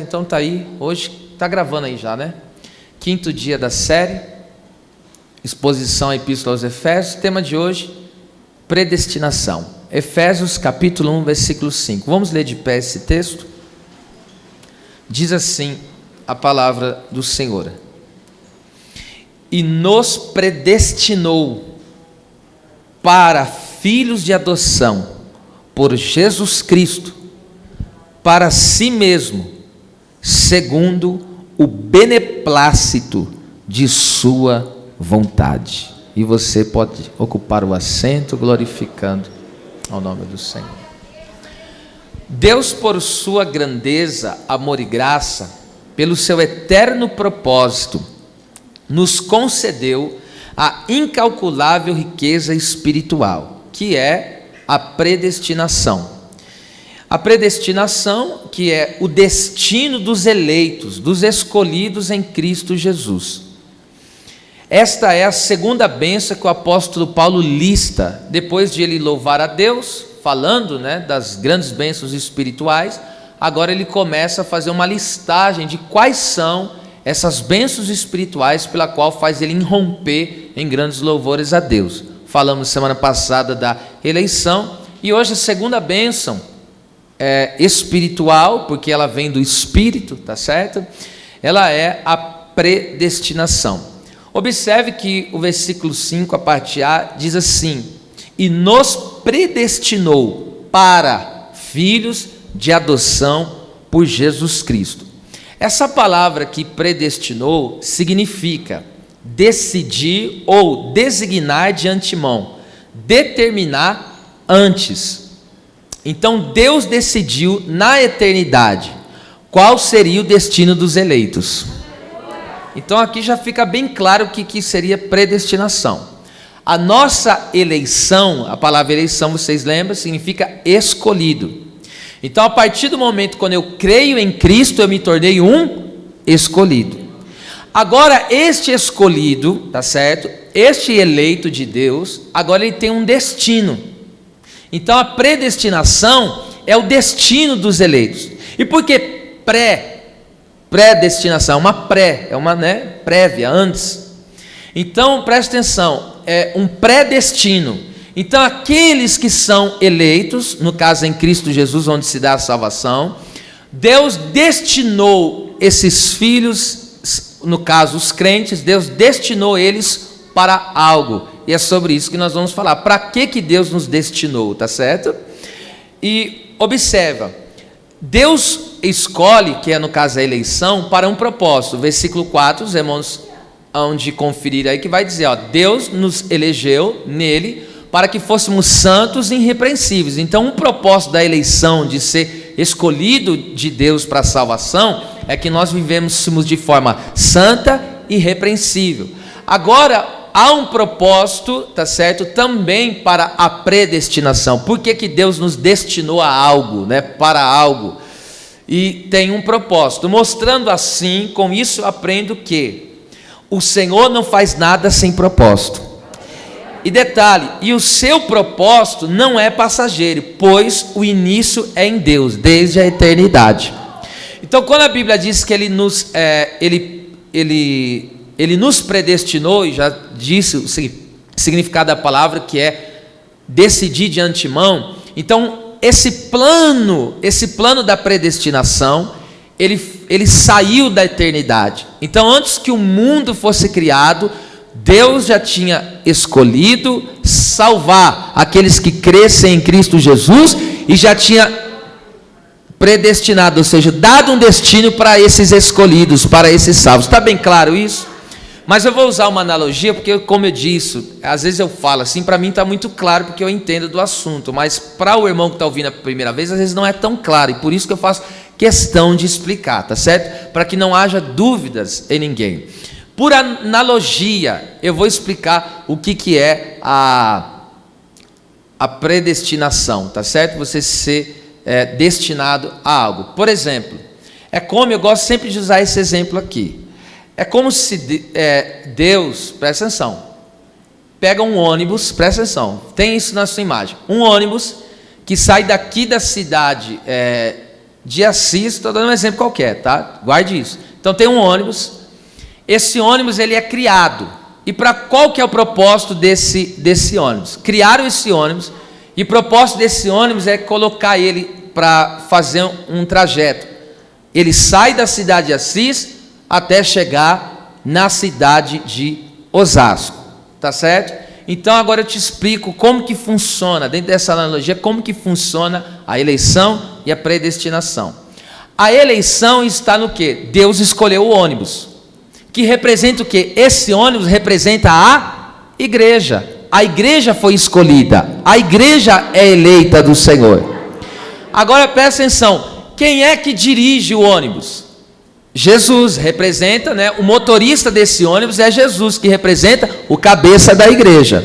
Então tá aí, hoje tá gravando aí já, né? Quinto dia da série, exposição à Epístola aos Efésios. Tema de hoje, predestinação. Efésios capítulo 1, versículo 5. Vamos ler de pé esse texto? Diz assim a palavra do Senhor: e nos predestinou para filhos de adoção por Jesus Cristo, para si mesmo, segundo o beneplácito de sua vontade. E você pode ocupar o assento glorificando ao nome do Senhor. Deus, por sua grandeza, amor e graça, pelo seu eterno propósito, nos concedeu a incalculável riqueza espiritual, que é a predestinação. A predestinação, que é o destino dos eleitos, dos escolhidos em Cristo Jesus. Esta é a segunda bênção que o apóstolo Paulo lista, depois de ele louvar a Deus, falando, das grandes bênçãos espirituais. Agora ele começa a fazer uma listagem de quais são essas bênçãos espirituais pela qual faz ele irromper em grandes louvores a Deus. Falamos semana passada da eleição, e hoje a segunda bênção espiritual, porque ela vem do Espírito, tá certo? Ela é a predestinação. Observe que o versículo 5, a parte A, diz assim: e nos predestinou para filhos de adoção por Jesus Cristo. Essa palavra que predestinou significa decidir ou designar de antemão, determinar antes. Então Deus decidiu na eternidade qual seria o destino dos eleitos. Então aqui já fica bem claro o que seria predestinação. A nossa eleição, a palavra eleição, vocês lembram, significa escolhido. Então a partir do momento quando eu creio em Cristo, eu me tornei um escolhido. Agora este escolhido, tá certo? Este eleito de Deus, agora ele tem um destino. Então a predestinação é o destino dos eleitos. E por que predestinação? É uma prévia, antes. Então preste atenção, é um predestino. Então aqueles que são eleitos, no caso em Cristo Jesus, onde se dá a salvação, Deus destinou esses filhos, no caso os crentes, Deus destinou eles para algo. E é sobre isso que nós vamos falar. Para que Deus nos destinou, tá certo? E observa, Deus escolhe, que é no caso a eleição, para um propósito. Versículo 4, os irmãos hão de conferir aí, que vai dizer, Deus nos elegeu nele para que fôssemos santos e irrepreensíveis. Então, um propósito da eleição, de ser escolhido de Deus para a salvação, é que nós vivêssemos de forma santa e irrepreensível. Agora, há um propósito, tá certo, também para a predestinação. Por que Deus nos destinou a algo, para algo? E tem um propósito, mostrando assim, com isso eu aprendo que o Senhor não faz nada sem propósito. E detalhe, e o seu propósito não é passageiro, pois o início é em Deus, desde a eternidade. Então quando a Bíblia diz que Ele nos predestinou, e já disse o significado da palavra, que é decidir de antemão. Então esse plano da predestinação, ele saiu da eternidade. Então antes que o mundo fosse criado, Deus já tinha escolhido salvar aqueles que crescem em Cristo Jesus, e já tinha predestinado, ou seja, dado um destino para esses escolhidos, para esses salvos. Está bem claro isso? Mas eu vou usar uma analogia, porque como eu disse, às vezes eu falo assim, para mim está muito claro, porque eu entendo do assunto, mas para o irmão que está ouvindo a primeira vez, às vezes não é tão claro, e por isso que eu faço questão de explicar, tá certo? Para que não haja dúvidas em ninguém. Por analogia, eu vou explicar o que é a predestinação, tá certo? Você ser destinado a algo. Por exemplo, eu gosto sempre de usar esse exemplo aqui. É como se Deus, presta atenção, pega um ônibus, presta atenção, tem isso na sua imagem, um ônibus que sai daqui da cidade de Assis, estou dando um exemplo qualquer, tá? Guarde isso. Então tem um ônibus, esse ônibus ele é criado, e para qual que é o propósito desse ônibus? Criaram esse ônibus, e o propósito desse ônibus é colocar ele para fazer um trajeto. Ele sai da cidade de Assis até chegar na cidade de Osasco, tá certo? Então agora eu te explico como que funciona, dentro dessa analogia, como que funciona a eleição e a predestinação. A eleição está no quê? Deus escolheu o ônibus, que representa o quê? Esse ônibus representa a igreja. A igreja foi escolhida, a igreja é eleita do Senhor. Agora presta atenção, quem é que dirige o ônibus? Jesus representa, né? O motorista desse ônibus é Jesus, que representa o cabeça da igreja.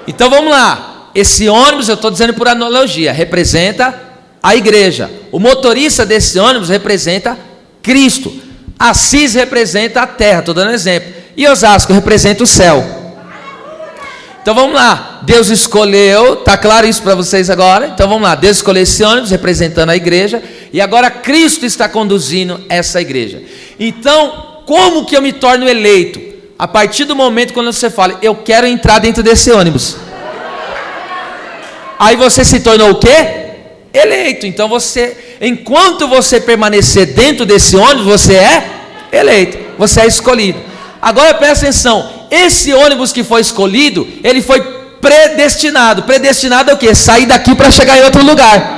Então vamos lá, esse ônibus, eu estou dizendo por analogia, representa a igreja. O motorista desse ônibus representa Cristo. Assis representa a terra, estou dando exemplo. E Osasco representa o céu. Então vamos lá, Deus escolheu, está claro isso para vocês agora? Então vamos lá, Deus escolheu esse ônibus representando a igreja, e agora Cristo está conduzindo essa igreja. Então, como que eu me torno eleito? A partir do momento quando você fala, eu quero entrar dentro desse ônibus. Aí você se tornou o quê? Eleito. Então você, enquanto você permanecer dentro desse ônibus, você é eleito, você é escolhido. Agora presta atenção, esse ônibus que foi escolhido, ele foi predestinado. Predestinado é o quê? Sair daqui para chegar em outro lugar.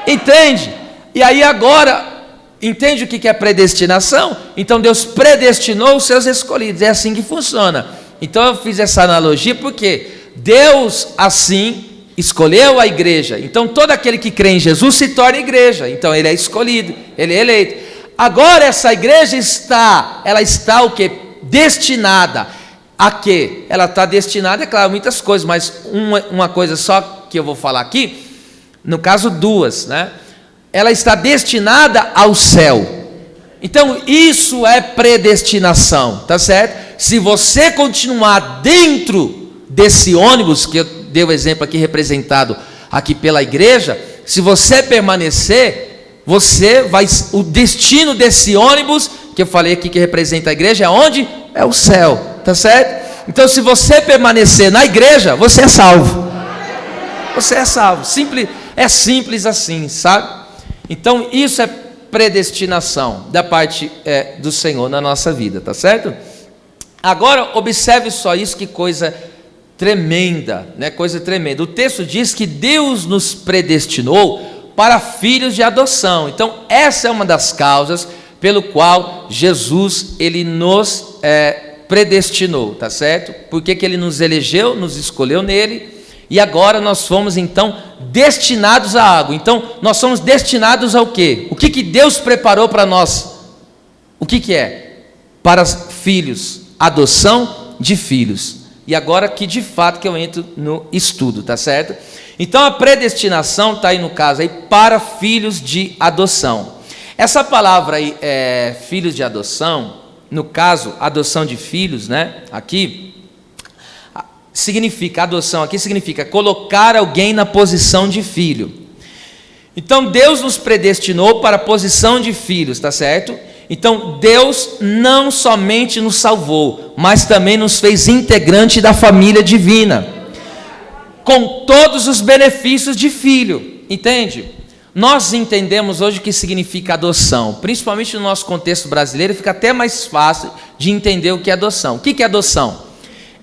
Entende? E aí agora, entende o que é predestinação? Então Deus predestinou os seus escolhidos, é assim que funciona. Então eu fiz essa analogia porque Deus assim escolheu a igreja. Então todo aquele que crê em Jesus se torna igreja. Então ele é escolhido, ele é eleito. Agora essa igreja ela está o quê? Destinada a quê? Ela está destinada, é claro, muitas coisas, mas uma coisa só que eu vou falar aqui, no caso duas, né? Ela está destinada ao céu. Então isso é predestinação, tá certo? Se você continuar dentro desse ônibus, que eu dei o exemplo aqui representado aqui pela igreja, se você permanecer, o destino desse ônibus, que eu falei aqui que representa a igreja, é onde? É o céu, tá certo? Então se você permanecer na igreja, você é salvo. Você é salvo, é simples assim, sabe? Então isso é predestinação da parte do Senhor na nossa vida, tá certo? Agora observe só isso, que coisa tremenda, né? Coisa tremenda. O texto diz que Deus nos predestinou para filhos de adoção. Então essa é uma das causas pelo qual Jesus ele nos predestinou, tá certo? Porque que ele nos elegeu, nos escolheu nele, e agora nós fomos então destinados à água. Então nós somos destinados ao quê? O que Deus preparou para nós? O que é? Para filhos, adoção de filhos. E agora que de fato que eu entro no estudo, tá certo? Então a predestinação está aí no caso aí para filhos de adoção. Essa palavra aí, filhos de adoção, no caso, adoção de filhos, né? Aqui, significa, adoção aqui significa colocar alguém na posição de filho. Então Deus nos predestinou para a posição de filhos, tá certo? Então Deus não somente nos salvou, mas também nos fez integrante da família divina, com todos os benefícios de filho, entende? Nós entendemos hoje o que significa adoção, principalmente no nosso contexto brasileiro, fica até mais fácil de entender o que é adoção. O que é adoção?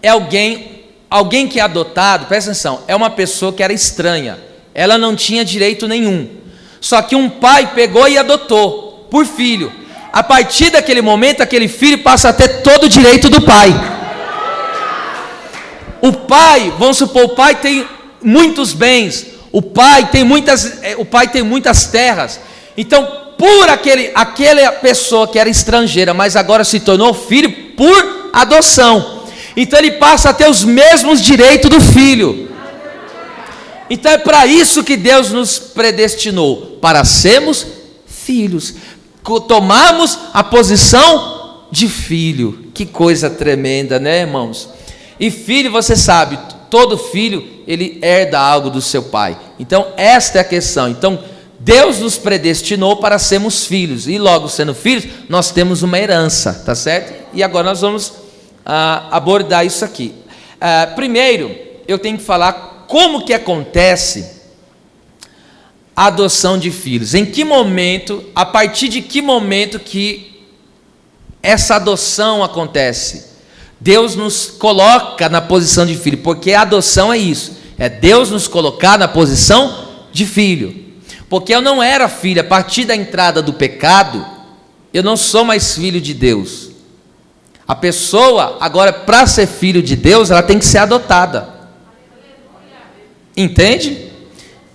É alguém que é adotado, presta atenção, é uma pessoa que era estranha, ela não tinha direito nenhum, só que um pai pegou e adotou, por filho. A partir daquele momento, aquele filho passa a ter todo o direito do pai. O pai, vamos supor, o pai tem muitos bens, o pai tem muitas terras. Então, por aquela pessoa que era estrangeira, mas agora se tornou filho por adoção, então ele passa a ter os mesmos direitos do filho. Então é para isso que Deus nos predestinou, para sermos filhos, tomarmos a posição de filho. Que coisa tremenda, né, irmãos? E filho, você sabe, todo filho, ele herda algo do seu pai. Então, esta é a questão. Então, Deus nos predestinou para sermos filhos, e logo sendo filhos, nós temos uma herança, tá certo? E agora nós vamos abordar isso aqui. Primeiro, eu tenho que falar como que acontece a adoção de filhos. Em que momento, a partir de que momento que essa adoção acontece? Deus nos coloca na posição de filho, porque a adoção é isso, é Deus nos colocar na posição de filho. Porque eu não era filho, a partir da entrada do pecado, eu não sou mais filho de Deus. A pessoa, agora, para ser filho de Deus, ela tem que ser adotada. Entende?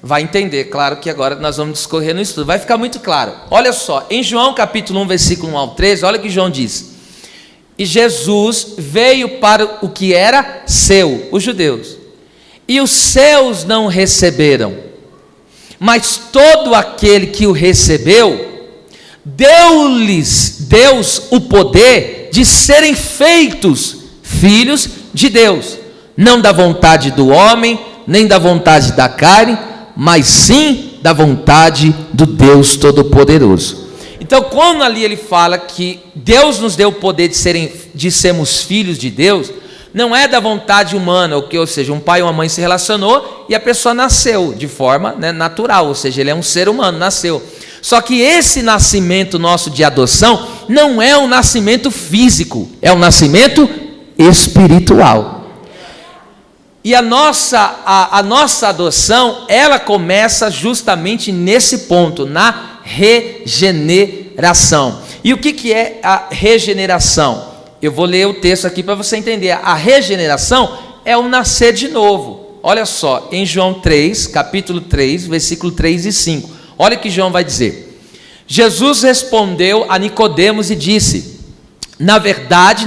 Vai entender, claro que agora nós vamos discorrer no estudo, vai ficar muito claro. Olha só, em João capítulo 1, versículo 1 ao 13, olha o que João diz. E Jesus veio para o que era seu, os judeus, e os seus não receberam. Mas todo aquele que o recebeu, deu-lhes Deus o poder de serem feitos filhos de Deus, não da vontade do homem, nem da vontade da carne, mas sim da vontade do Deus Todo-Poderoso. Então, quando ali ele fala que Deus nos deu o poder de sermos filhos de Deus, não é da vontade humana, ou seja, um pai e uma mãe se relacionou e a pessoa nasceu de forma natural, ou seja, ele é um ser humano, nasceu. Só que esse nascimento nosso de adoção não é um nascimento físico, é um nascimento espiritual. E a nossa adoção, ela começa justamente nesse ponto, na regeneração. E o que é a regeneração? Eu vou ler o texto aqui para você entender. A regeneração é o nascer de novo. Olha só, em João 3, capítulo 3, versículo 3 e 5. Olha o que João vai dizer. Jesus respondeu a Nicodemos e disse: na verdade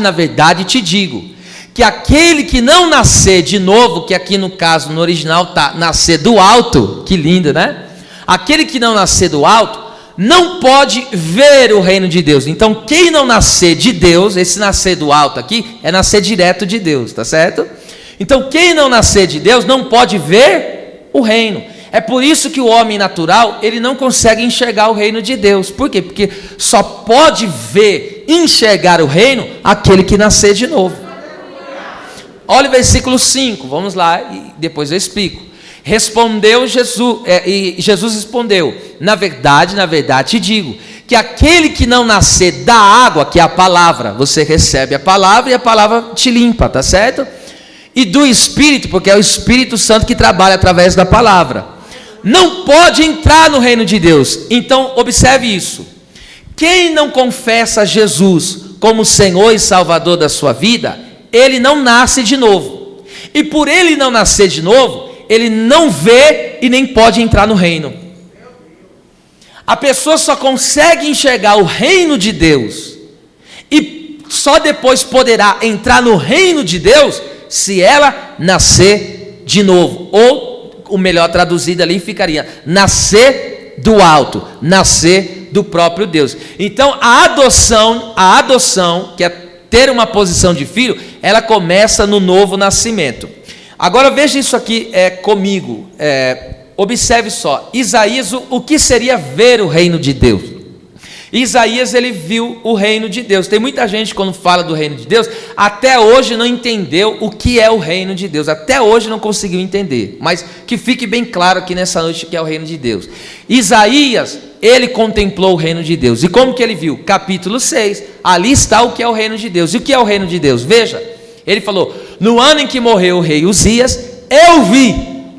te digo, que aquele que não nascer de novo, que aqui no caso, no original está nascer do alto, que lindo, né? Aquele que não nascer do alto, não pode ver o reino de Deus. Então, quem não nascer de Deus, esse nascer do alto aqui, é nascer direto de Deus, tá certo? Então, quem não nascer de Deus, não pode ver o reino. É por isso que o homem natural, ele não consegue enxergar o reino de Deus. Por quê? Porque só pode ver, enxergar o reino, aquele que nascer de novo. Olha o versículo 5, vamos lá, e depois eu explico. Respondeu Jesus, e Jesus respondeu: na verdade te digo, que aquele que não nascer da água, que é a palavra, você recebe a palavra e a palavra te limpa, tá certo? E do Espírito, porque é o Espírito Santo que trabalha através da palavra, não pode entrar no reino de Deus. Então observe isso, quem não confessa Jesus como Senhor e Salvador da sua vida, ele não nasce de novo, e por ele não nascer de novo, ele não vê e nem pode entrar no reino. A pessoa só consegue enxergar o reino de Deus, e só depois poderá entrar no reino de Deus, se ela nascer de novo, ou o melhor traduzido ali ficaria, nascer do alto, nascer do próprio Deus. Então a adoção, que é ter uma posição de filho, ela começa no novo nascimento. Agora veja isso aqui comigo, observe só, Isaías, o que seria ver o reino de Deus? Isaías, ele viu o reino de Deus. Tem muita gente, quando fala do reino de Deus, até hoje não entendeu o que é o reino de Deus, até hoje não conseguiu entender, mas que fique bem claro aqui nessa noite que é o reino de Deus. Isaías, ele contemplou o reino de Deus, e como que ele viu? Capítulo 6, ali está o que é o reino de Deus. E o que é o reino de Deus? Veja, ele falou: no ano em que morreu o rei Uzias, eu vi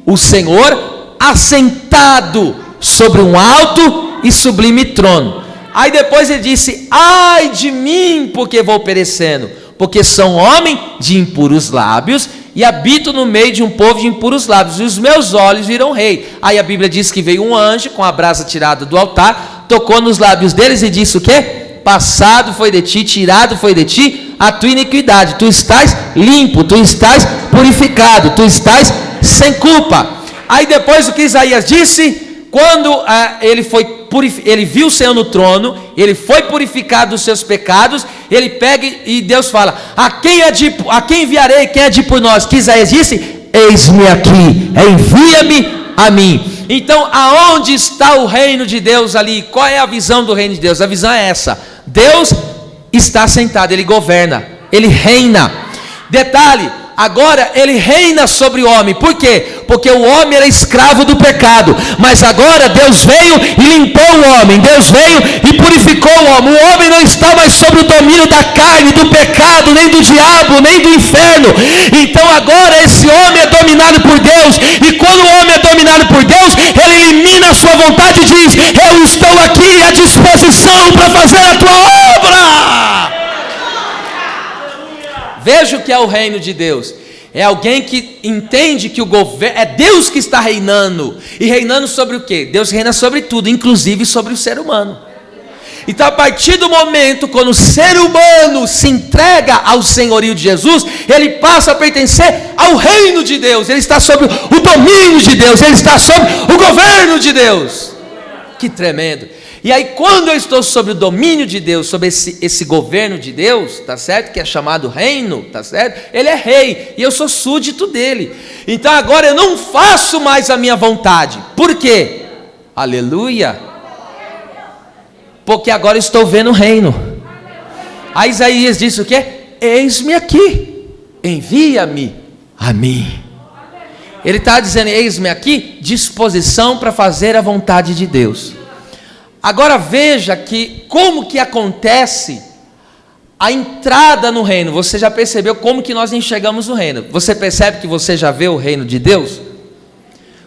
o Senhor assentado sobre um alto e sublime trono. Aí depois ele disse: ai de mim, porque vou perecendo, porque sou homem de impuros lábios e habito no meio de um povo de impuros lábios, e os meus olhos viram rei. Aí a Bíblia diz que veio um anjo com a brasa tirada do altar, tocou nos lábios deles e disse o quê? Passado foi de ti, tirado foi de ti a tua iniquidade, tu estás limpo, tu estás purificado, tu estás sem culpa. Aí depois o que Isaías disse? Quando ele viu o Senhor no trono, ele foi purificado dos seus pecados, ele pega e Deus fala: a quem enviarei, quem é de por nós? Que Isaías disse: eis-me aqui, envia-me a mim. Então, aonde está o reino de Deus ali? Qual é a visão do reino de Deus? A visão é essa: Deus está sentado, Ele governa, Ele reina. Detalhe, agora Ele reina sobre o homem. Por quê? Porque o homem era escravo do pecado, mas agora Deus veio e limpou o homem, Deus veio e purificou o homem. O homem não está mais sob o domínio da carne, do pecado, nem do diabo, nem do inferno. Então agora esse homem é dominado por Deus, e quando o homem é dominado por Deus, ele elimina a sua vontade e diz: eu estou aqui à disposição para fazer a tua obra. Veja o que é o reino de Deus. É alguém que entende que o governo é Deus que está reinando. E reinando sobre o quê? Deus reina sobre tudo, inclusive sobre o ser humano. Então, a partir do momento quando o ser humano se entrega ao senhorio de Jesus, ele passa a pertencer ao reino de Deus. Ele está sob o domínio de Deus, ele está sob o governo de Deus. Que tremendo! E aí, quando eu estou sob o domínio de Deus, sob esse governo de Deus, tá certo? Que é chamado reino, tá certo? Ele é rei, e eu sou súdito dele. Então agora eu não faço mais a minha vontade. Por quê? Aleluia! Porque agora eu estou vendo o reino. Aí Isaías disse o quê? Eis-me aqui, envia-me a mim. Ele está dizendo: eis-me aqui, disposição para fazer a vontade de Deus. Agora veja que como que acontece a entrada no reino. Você já percebeu como que nós enxergamos o reino? Você percebe que você já vê o reino de Deus?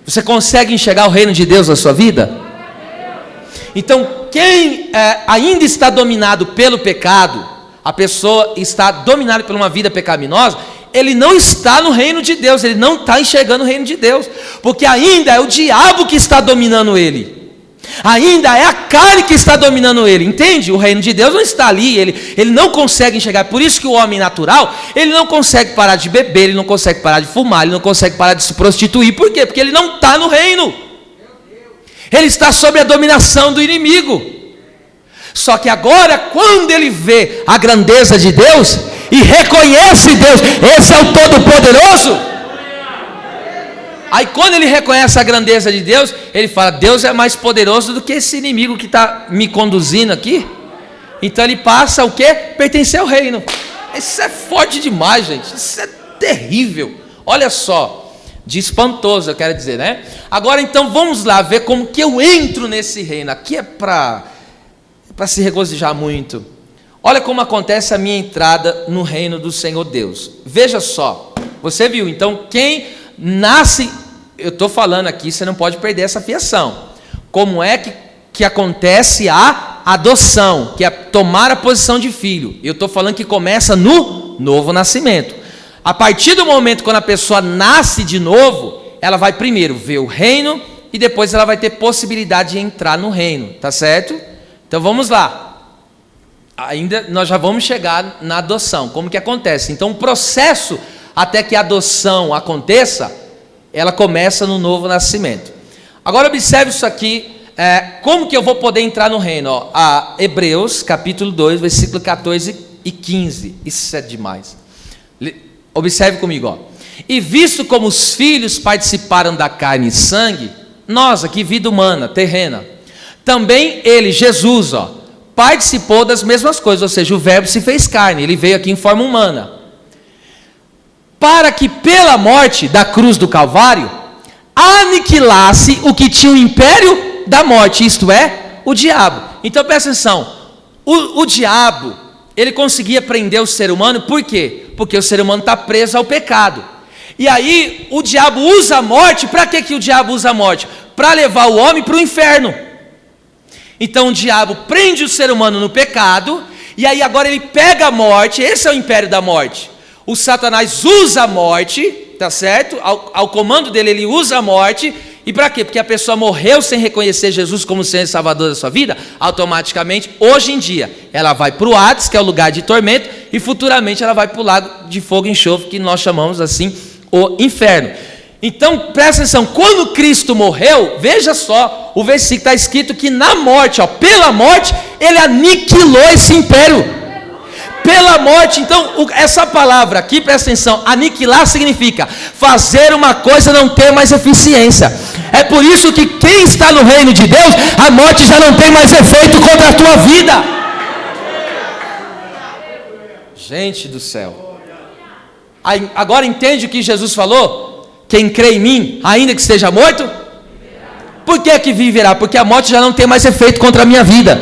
Você consegue enxergar o reino de Deus na sua vida? Então, quem ainda está dominado pelo pecado, a pessoa está dominada por uma vida pecaminosa, ele não está no reino de Deus, ele não está enxergando o reino de Deus, porque ainda é o diabo que está dominando ele. Ainda é a carne que está dominando ele, entende? O reino de Deus não está ali, ele não consegue enxergar. Por isso que o homem natural, ele não consegue parar de beber, ele não consegue parar de fumar, ele não consegue parar de se prostituir. Por quê? Porque ele não está no reino, ele está sob a dominação do inimigo. Só que agora, quando ele vê a grandeza de Deus e reconhece Deus, esse é o Todo-Poderoso. Aí quando ele reconhece a grandeza de Deus, ele fala: Deus é mais poderoso do que esse inimigo que está me conduzindo aqui. Então ele passa o quê? Pertencer ao reino. Isso é forte demais, gente. Isso é terrível. Olha só, de espantoso eu quero dizer, né? Agora então vamos lá ver como que eu entro nesse reino. Aqui é para se regozijar muito. Olha como acontece a minha entrada no reino do Senhor Deus. Veja só, você viu? Então quem nasce, eu estou falando aqui, você não pode perder essa fiação. Como é que acontece a adoção, que é tomar a posição de filho? Eu estou falando que começa no novo nascimento. A partir do momento quando a pessoa nasce de novo, ela vai primeiro ver o reino e depois ela vai ter possibilidade de entrar no reino, tá certo? Então vamos lá. Ainda nós já vamos chegar na adoção. Como que acontece? Então o processo até que a adoção aconteça, ela começa no novo nascimento. Agora observe isso aqui, como que eu vou poder entrar no reino? Ó, Hebreus capítulo 2, versículo 14 e 15, isso é demais. Observe comigo, ó. E visto como os filhos participaram da carne e sangue, nós aqui, vida humana, terrena, também ele, Jesus, ó, participou das mesmas coisas, ou seja, o verbo se fez carne, ele veio aqui em forma humana, para que pela morte da cruz do Calvário, aniquilasse o que tinha o império da morte, isto é, o diabo. Então presta atenção, o diabo, ele conseguia prender o ser humano, por quê? Porque o ser humano está preso ao pecado. E aí o diabo usa a morte. Para que o diabo usa a morte? Para levar o homem para o inferno. Então o diabo prende o ser humano no pecado, e aí agora ele pega a morte, esse é o império da morte. O Satanás usa a morte, tá certo? Ao comando dele, ele usa a morte. E para quê? Porque a pessoa morreu sem reconhecer Jesus como Senhor e Salvador da sua vida. Automaticamente, hoje em dia, ela vai para o Hades, que é o lugar de tormento, e futuramente ela vai para o lago de fogo e enxofre, que nós chamamos assim o inferno. Então presta atenção, quando Cristo morreu, veja só, o versículo está escrito que na morte, ó, pela morte, ele aniquilou esse império. Pela morte. Então essa palavra aqui, presta atenção, aniquilar significa fazer uma coisa não ter mais eficiência. É por isso que quem está no reino de Deus, a morte já não tem mais efeito contra a tua vida. Gente do céu. Agora entende o que Jesus falou? Quem crê em mim, ainda que esteja morto, por que viverá? Porque a morte já não tem mais efeito contra a minha vida.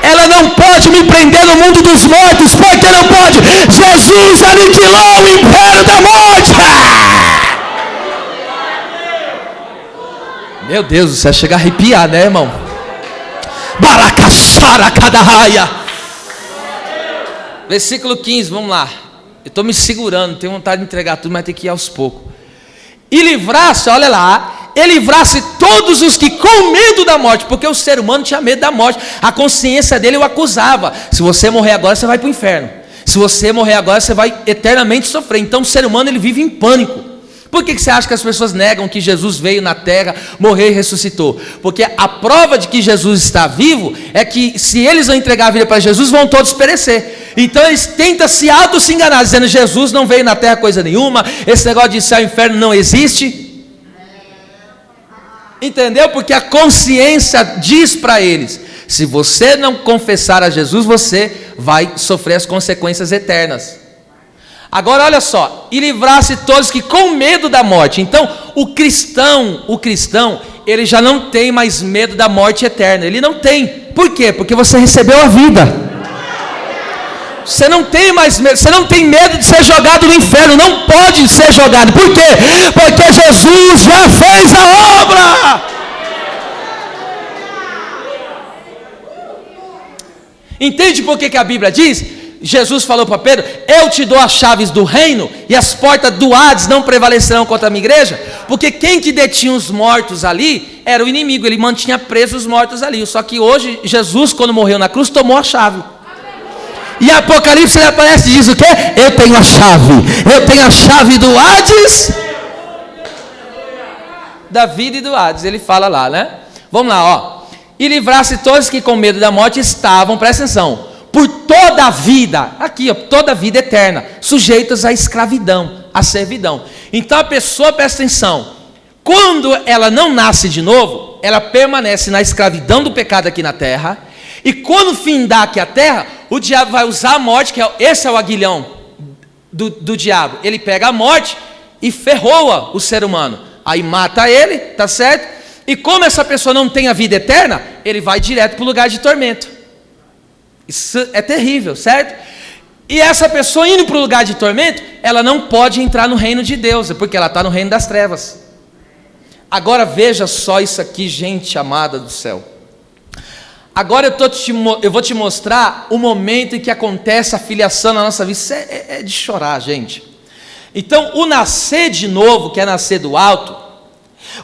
Ela não pode me prender no mundo dos mortos. Por que não pode? Jesus aniquilou o império da morte. Meu Deus, você chega a arrepiar, né, irmão? Baracassara cadaraia. Versículo 15, vamos lá. Eu estou me segurando, tenho vontade de entregar tudo, mas tem que ir aos poucos. E livrasse, olha lá, e livrasse todos os que com medo da morte, porque o ser humano tinha medo da morte, a consciência dele o acusava. Se você morrer agora, você vai para o inferno. Se você morrer agora, você vai eternamente sofrer. Então o ser humano ele vive em pânico. Por que você acha que as pessoas negam que Jesus veio na terra, morreu e ressuscitou? Porque a prova de que Jesus está vivo é que se eles não entregar a vida para Jesus, vão todos perecer. Então eles tentam se auto-enganar, dizendo Jesus não veio na terra coisa nenhuma, esse negócio de céu e inferno não existe. Entendeu? Porque a consciência diz para eles, se você não confessar a Jesus, você vai sofrer as consequências eternas. Agora olha só, e livrasse todos que com medo da morte. Então o cristão, ele já não tem mais medo da morte eterna. Ele não tem. Por quê? Porque você recebeu a vida. Você não tem mais medo, você não tem medo de ser jogado no inferno. Não pode ser jogado. Por quê? Porque Jesus já fez a obra. Entende por que a Bíblia diz? Jesus falou para Pedro, eu te dou as chaves do reino e as portas do Hades não prevalecerão contra a minha igreja, porque quem que detinha os mortos ali era o inimigo, ele mantinha presos os mortos ali. Só que hoje Jesus, quando morreu na cruz, tomou a chave. E Apocalipse ele aparece e diz o quê? Eu tenho a chave do Hades, da vida e do Hades, ele fala lá, né? Vamos lá, ó. E livrasse todos que com medo da morte estavam, presta atenção, por toda a vida, aqui ó, toda a vida eterna, sujeitos à escravidão, à servidão. Então a pessoa, presta atenção, quando ela não nasce de novo, ela permanece na escravidão do pecado aqui na terra, e quando findar aqui a terra, o diabo vai usar a morte, que esse é o aguilhão do diabo, ele pega a morte e ferroa o ser humano, aí mata ele, tá certo? E como essa pessoa não tem a vida eterna, ele vai direto para o lugar de tormento. Isso é terrível, certo? E essa pessoa indo para o lugar de tormento, ela não pode entrar no reino de Deus, porque ela está no reino das trevas. Agora veja só isso aqui, gente amada do céu. Agora eu vou te mostrar o momento em que acontece a filiação na nossa vida. Isso é de chorar, gente. Então, o nascer de novo, que é nascer do alto,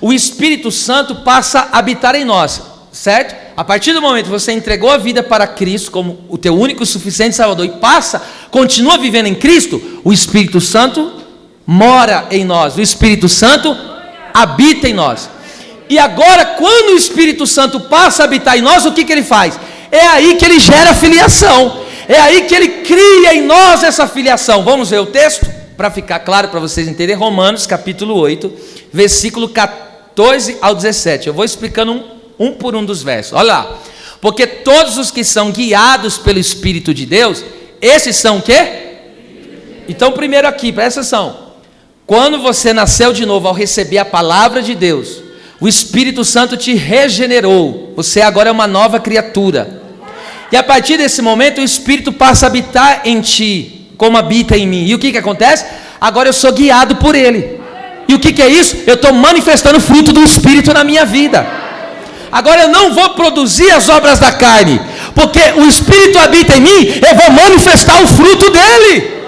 o Espírito Santo passa a habitar em nós, certo? A partir do momento que você entregou a vida para Cristo como o teu único e suficiente Salvador e continua vivendo em Cristo, o Espírito Santo mora em nós, o Espírito Santo habita em nós. E agora, quando o Espírito Santo passa a habitar em nós, o que ele faz? É aí que ele gera filiação, é aí que ele cria em nós essa filiação. Vamos ver o texto? Para ficar claro, para vocês entenderem, Romanos capítulo 8, versículo 14 ao 17. Eu vou explicando um por um dos versos. Olha lá. Porque todos os que são guiados pelo Espírito de Deus, esses são o quê? Então, primeiro aqui, presta atenção. Quando você nasceu de novo, ao receber a palavra de Deus, o Espírito Santo te regenerou. Você agora é uma nova criatura. E a partir desse momento, o Espírito passa a habitar em ti, como habita em mim. E o que acontece? Agora eu sou guiado por Ele. E o que é isso? Eu estou manifestando o fruto do Espírito na minha vida. Agora eu não vou produzir as obras da carne, porque o Espírito habita em mim, eu vou manifestar o fruto dele.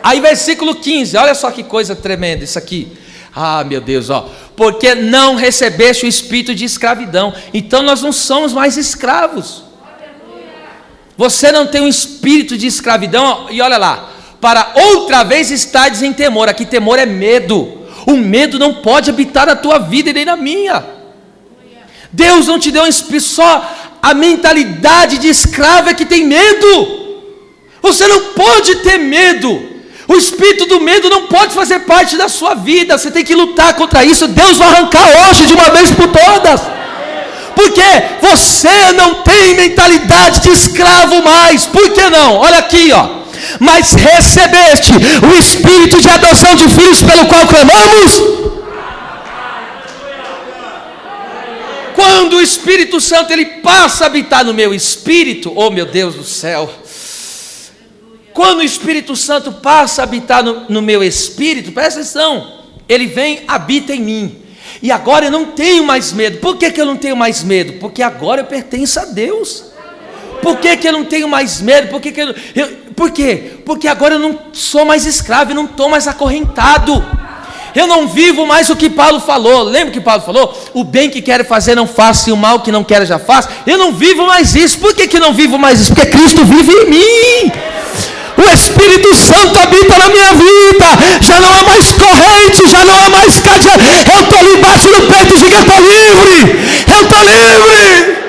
Aí versículo 15, olha só que coisa tremenda isso aqui. Ah, meu Deus, ó. Porque não recebeste o espírito de escravidão. Então nós não somos mais escravos. Você não tem um espírito de escravidão, ó, e olha lá. Para outra vez estares em temor. Aqui temor é medo. O medo não pode habitar na tua vida e nem na minha. Deus não te deu um espírito, só a mentalidade de escravo é que tem medo. Você não pode ter medo, O espírito do medo não pode fazer parte da sua vida. Você tem que lutar contra isso. Deus vai arrancar hoje de uma vez por todas. Porque você não tem mentalidade de escravo mais. Por que não? Olha aqui, ó. Mas recebeste o espírito de adoção de filhos, pelo qual clamamos. Quando o Espírito Santo ele passa a habitar no meu espírito, oh meu Deus do céu. Quando o Espírito Santo passa a habitar no meu espírito, presta atenção, ele vem, habita em mim. E agora eu não tenho mais medo. Por que eu não tenho mais medo? Porque agora eu pertenço a Deus. Por que eu não tenho mais medo? Por quê? Porque agora eu não sou mais escravo, eu não estou mais acorrentado. Eu não vivo mais o que Paulo falou. Lembra que Paulo falou? O bem que quero fazer não faço, e o mal que não quero já faço. Eu não vivo mais isso. Por que não vivo mais isso? Porque Cristo vive em mim. O Espírito Santo habita na minha vida. Já não é mais corrente, já não é mais cadeado. Eu estou ali, bate no peito e diga: eu estou livre. Eu estou livre.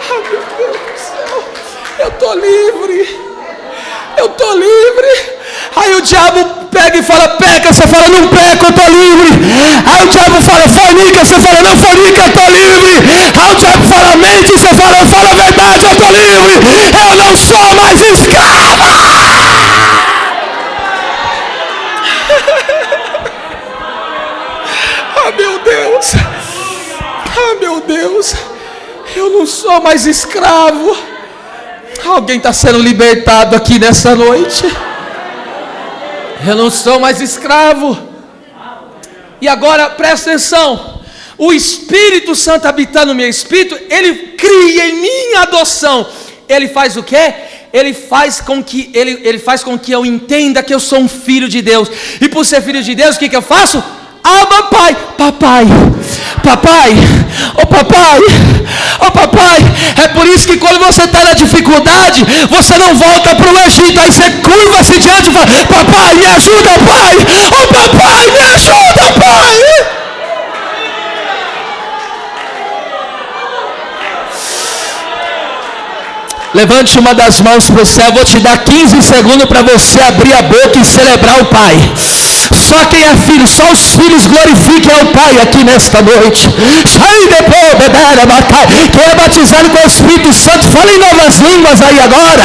Oh, meu Deus do céu. Eu estou livre. Eu estou livre. Aí o diabo pega e fala: peca. Você fala: não peca, eu estou livre. Aí o diabo fala: fornica. Você fala: não fornica, eu estou livre. Aí o diabo fala: mente. Você fala: eu falo a verdade, eu estou livre. Eu não sou mais escravo. Ah, meu Deus. Ah, meu Deus. Eu não sou mais escravo. Alguém está sendo libertado aqui nessa noite. Eu não sou mais escravo. E agora presta atenção. O Espírito Santo habitar no meu espírito, ele cria em mim a adoção. Ele faz o quê? Ele faz com que eu entenda que eu sou um filho de Deus. E por ser filho de Deus, o que eu faço? Abba, pai, papai, papai, oh papai, oh papai. É por isso que quando você está na dificuldade, você não volta para o Egito. Aí você curva-se diante e fala: papai, me ajuda, pai. Oh papai, me ajuda, pai. Levante uma das mãos para o céu. Vou te dar 15 segundos para você abrir a boca e celebrar o Pai. Só quem é filho, só os filhos glorifiquem ao Pai aqui nesta noite. Quem é batizado com o Espírito Santo, fala em novas línguas aí agora.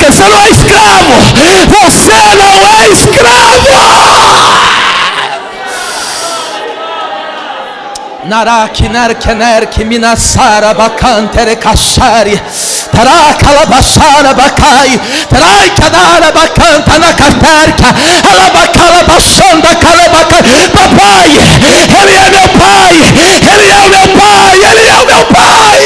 Você não é escravo. Você não é escravo. Naraki narkenerki minasara bakantere kashari tarakala bashara bakai tarakadara bakanta nakaterka alabakala bashanda kalabaka. Papai, ele é meu pai, ele é o meu pai, ele é o meu pai.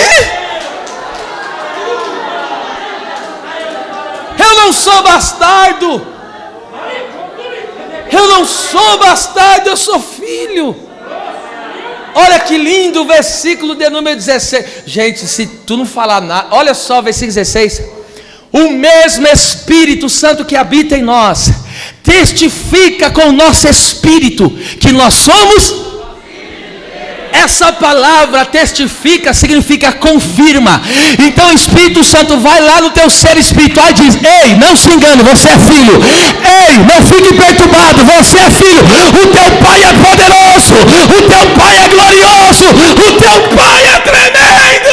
Eu não sou bastardo. Eu não sou bastardo, eu sou filho. Olha que lindo o versículo de número 16. Gente, se tu não falar nada, olha só o versículo 16. O mesmo Espírito Santo que habita em nós testifica com o nosso espírito que nós somos. Essa palavra testifica significa confirma. Então o Espírito Santo vai lá no teu ser espiritual e diz: ei, não se engane, você é filho. Ei, não fique perturbado, você é filho. O teu pai é poderoso, o teu pai é glorioso, o teu pai é tremendo.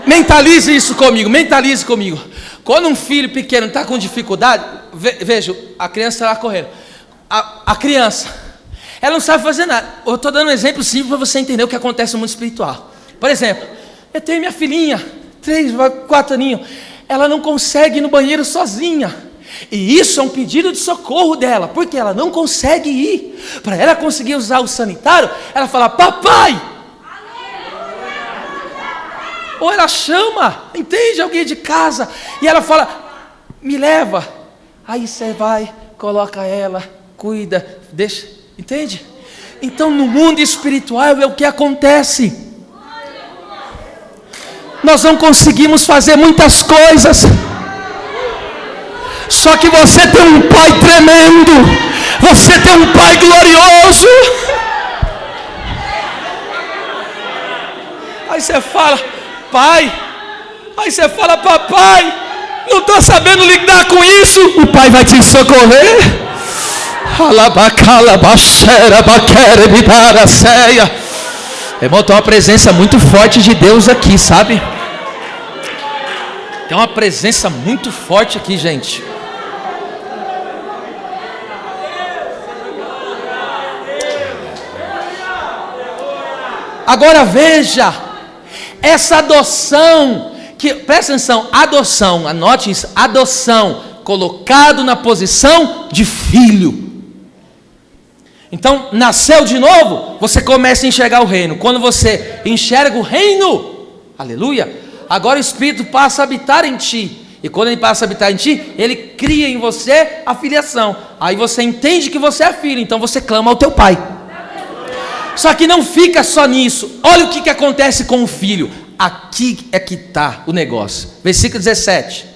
Mentalize isso comigo, mentalize comigo. Quando um filho pequeno está com dificuldade, veja, a criança está lá correndo. A criança, ela não sabe fazer nada. Eu estou dando um exemplo simples para você entender o que acontece no mundo espiritual. Por exemplo, eu tenho minha filhinha, 3, 4 aninhos. Ela não consegue ir no banheiro sozinha. E isso é um pedido de socorro dela, porque ela não consegue ir. Para ela conseguir usar o sanitário, ela fala: papai. Ou ela chama, entende, alguém de casa, e ela fala: me leva. Aí você vai, coloca ela, cuida, deixa, entende? Então no mundo espiritual é o que acontece. Nós não conseguimos fazer muitas coisas, só que você tem um pai tremendo, você tem um pai glorioso. Aí você fala, pai. Aí você fala, papai, não estou sabendo lidar com isso. O pai vai te socorrer. Irmão, tem uma presença muito forte de Deus aqui, sabe? Tem uma presença muito forte aqui, gente. Agora veja, essa adoção, presta atenção, adoção, anote isso, adoção, colocado na posição de filho. Então, nasceu de novo, você começa a enxergar o reino. Quando você enxerga o reino, aleluia, agora o Espírito passa a habitar em ti. E quando ele passa a habitar em ti, ele cria em você a filiação. Aí você entende que você é filho, então você clama ao teu pai. Só que não fica só nisso. Olha o que acontece com o filho. Aqui é que está o negócio. Versículo 17.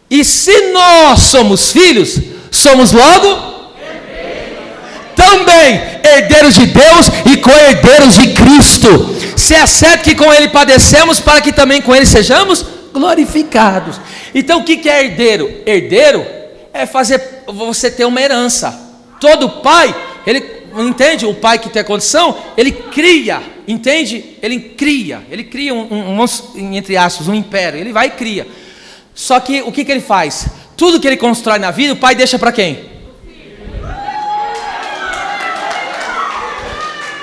E se nós somos filhos, somos logo também herdeiros de Deus e co-herdeiros de Cristo. Se é certo que com ele padecemos, para que também com ele sejamos glorificados. Então o que é herdeiro? Herdeiro é fazer você ter uma herança. Todo pai, ele entende? O pai que tem a condição, ele cria, entende? Ele cria entre aspas, um império. Ele vai e cria. Só que o que ele faz? Tudo que ele constrói na vida, o pai deixa para quem?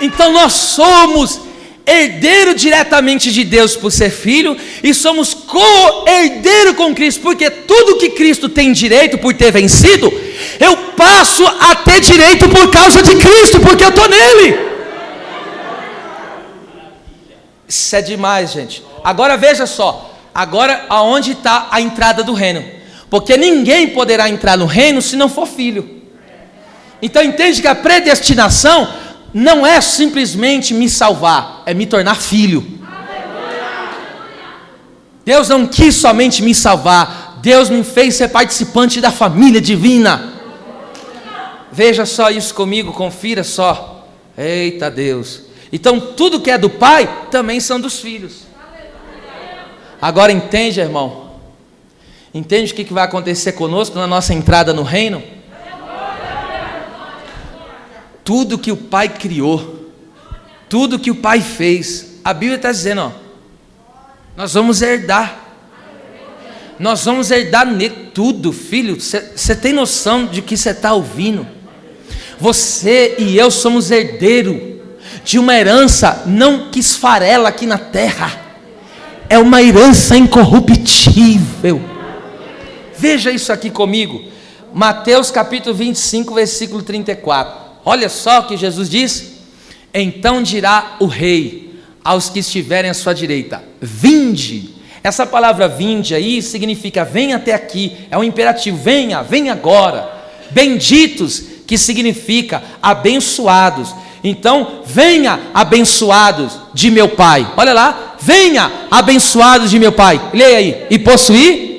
Então nós somos herdeiro diretamente de Deus por ser filho, e somos co-herdeiro com Cristo, porque tudo que Cristo tem direito por ter vencido, eu passo a ter direito por causa de Cristo, porque eu estou nele. Isso é demais, gente. Agora veja só, agora aonde está a entrada do reino? Porque ninguém poderá entrar no reino se não for filho. Então entende que a predestinação não é simplesmente me salvar, é me tornar filho. Deus não quis somente me salvar, Deus me fez ser participante da família divina. Veja só isso comigo, confira só. Eita Deus. Então tudo que é do pai, também são dos filhos. Agora entende, irmão? Entende o que vai acontecer conosco na nossa entrada no reino? Tudo que o pai criou, tudo que o pai fez, a Bíblia está dizendo, ó, nós vamos herdar nele tudo, filho. Você tem noção de que você está ouvindo? Você e eu somos herdeiros de uma herança não que esfarela aqui na terra, é uma herança incorruptível. Veja isso aqui comigo, Mateus capítulo 25, versículo 34. Olha só o que Jesus diz: então dirá o rei aos que estiverem à sua direita, vinde. Essa palavra vinde aí significa vem até aqui, é um imperativo, venha, venha agora. Benditos, que significa abençoados. Então venha abençoados de meu pai. Olha lá, venha abençoados de meu pai. Leia aí, e possuir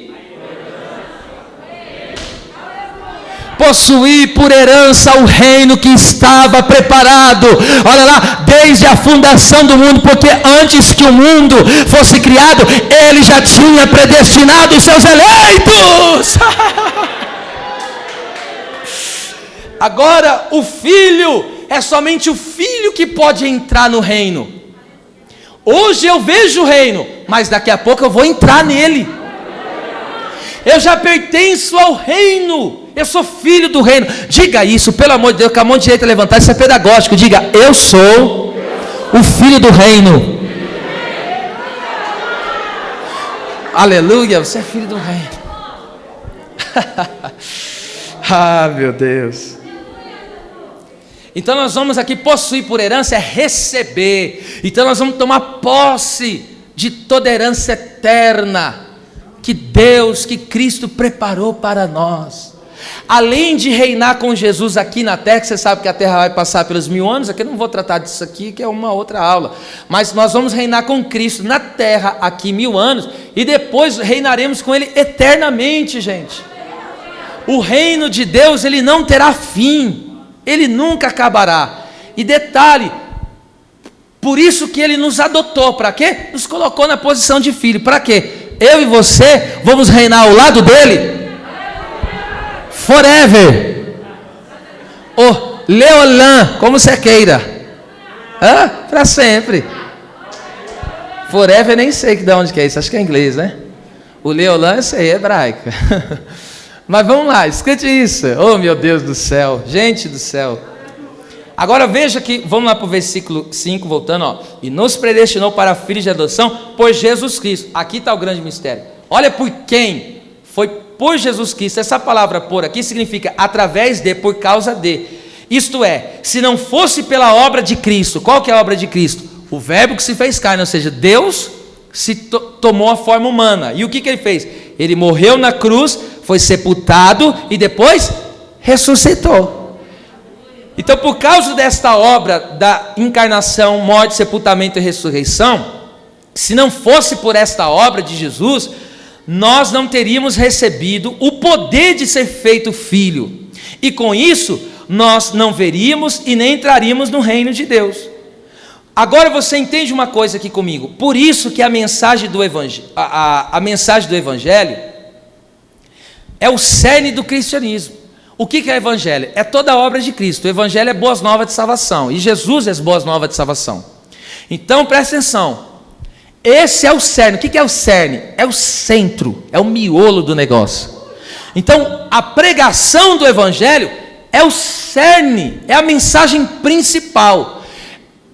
por herança o reino que estava preparado, olha lá, desde a fundação do mundo, porque antes que o mundo fosse criado, ele já tinha predestinado os seus eleitos. Agora o filho, é somente o filho que pode entrar no reino. Hoje eu vejo o reino, mas daqui a pouco eu vou entrar nele. Eu já pertenço ao reino. Eu sou filho do reino. Diga isso, pelo amor de Deus, com a mão direita levantada, isso é pedagógico. Diga, eu sou o filho do reino. Aleluia, você é filho do reino. Ah, meu Deus. Então nós vamos aqui possuir por herança, é receber. Então nós vamos tomar posse de toda herança eterna que Deus, que Cristo preparou para nós. Além de reinar com Jesus aqui na terra, que você sabe que a terra vai passar pelos 1000 anos, aqui eu não vou tratar disso aqui, que é uma outra aula, mas nós vamos reinar com Cristo na terra aqui 1000 anos, e depois reinaremos com Ele eternamente, gente. O reino de Deus, ele não terá fim, ele nunca acabará. E detalhe, Por isso que Ele nos adotou. Para quê? Nos colocou na posição de filho. Para quê? Eu e você vamos reinar ao lado dele forever. Ou leolã, como você queira. Para sempre. Forever nem sei de onde que é isso. Acho que é inglês, né? O leolã, isso aí é hebraico. Mas vamos lá, escute isso. Oh, meu Deus do céu. Gente do céu. Agora veja que, vamos lá para o versículo 5, voltando, ó. E nos predestinou para filhos de adoção por Jesus Cristo. Aqui está o grande mistério. Olha por quem foi por Jesus Cristo. Essa palavra por aqui significa através de, por causa de. Isto é, se não fosse pela obra de Cristo, qual que é a obra de Cristo? O verbo que se fez carne, ou seja, Deus se tomou a forma humana. E o que Ele fez? Ele morreu na cruz, foi sepultado e depois ressuscitou. Então, por causa desta obra da encarnação, morte, sepultamento e ressurreição, se não fosse por esta obra de Jesus, nós não teríamos recebido o poder de ser feito filho. E com isso, nós não veríamos e nem entraríamos no reino de Deus. Agora você entende uma coisa aqui comigo. Por isso que a mensagem do Evangelho, a mensagem do Evangelho é o cerne do cristianismo. O que é Evangelho? É toda a obra de Cristo. O Evangelho é boas novas de salvação. E Jesus é as boas novas de salvação. Então presta atenção. Esse é o cerne. O que é o cerne? É o centro, é o miolo do negócio. Então a pregação do Evangelho é o cerne, é a mensagem principal.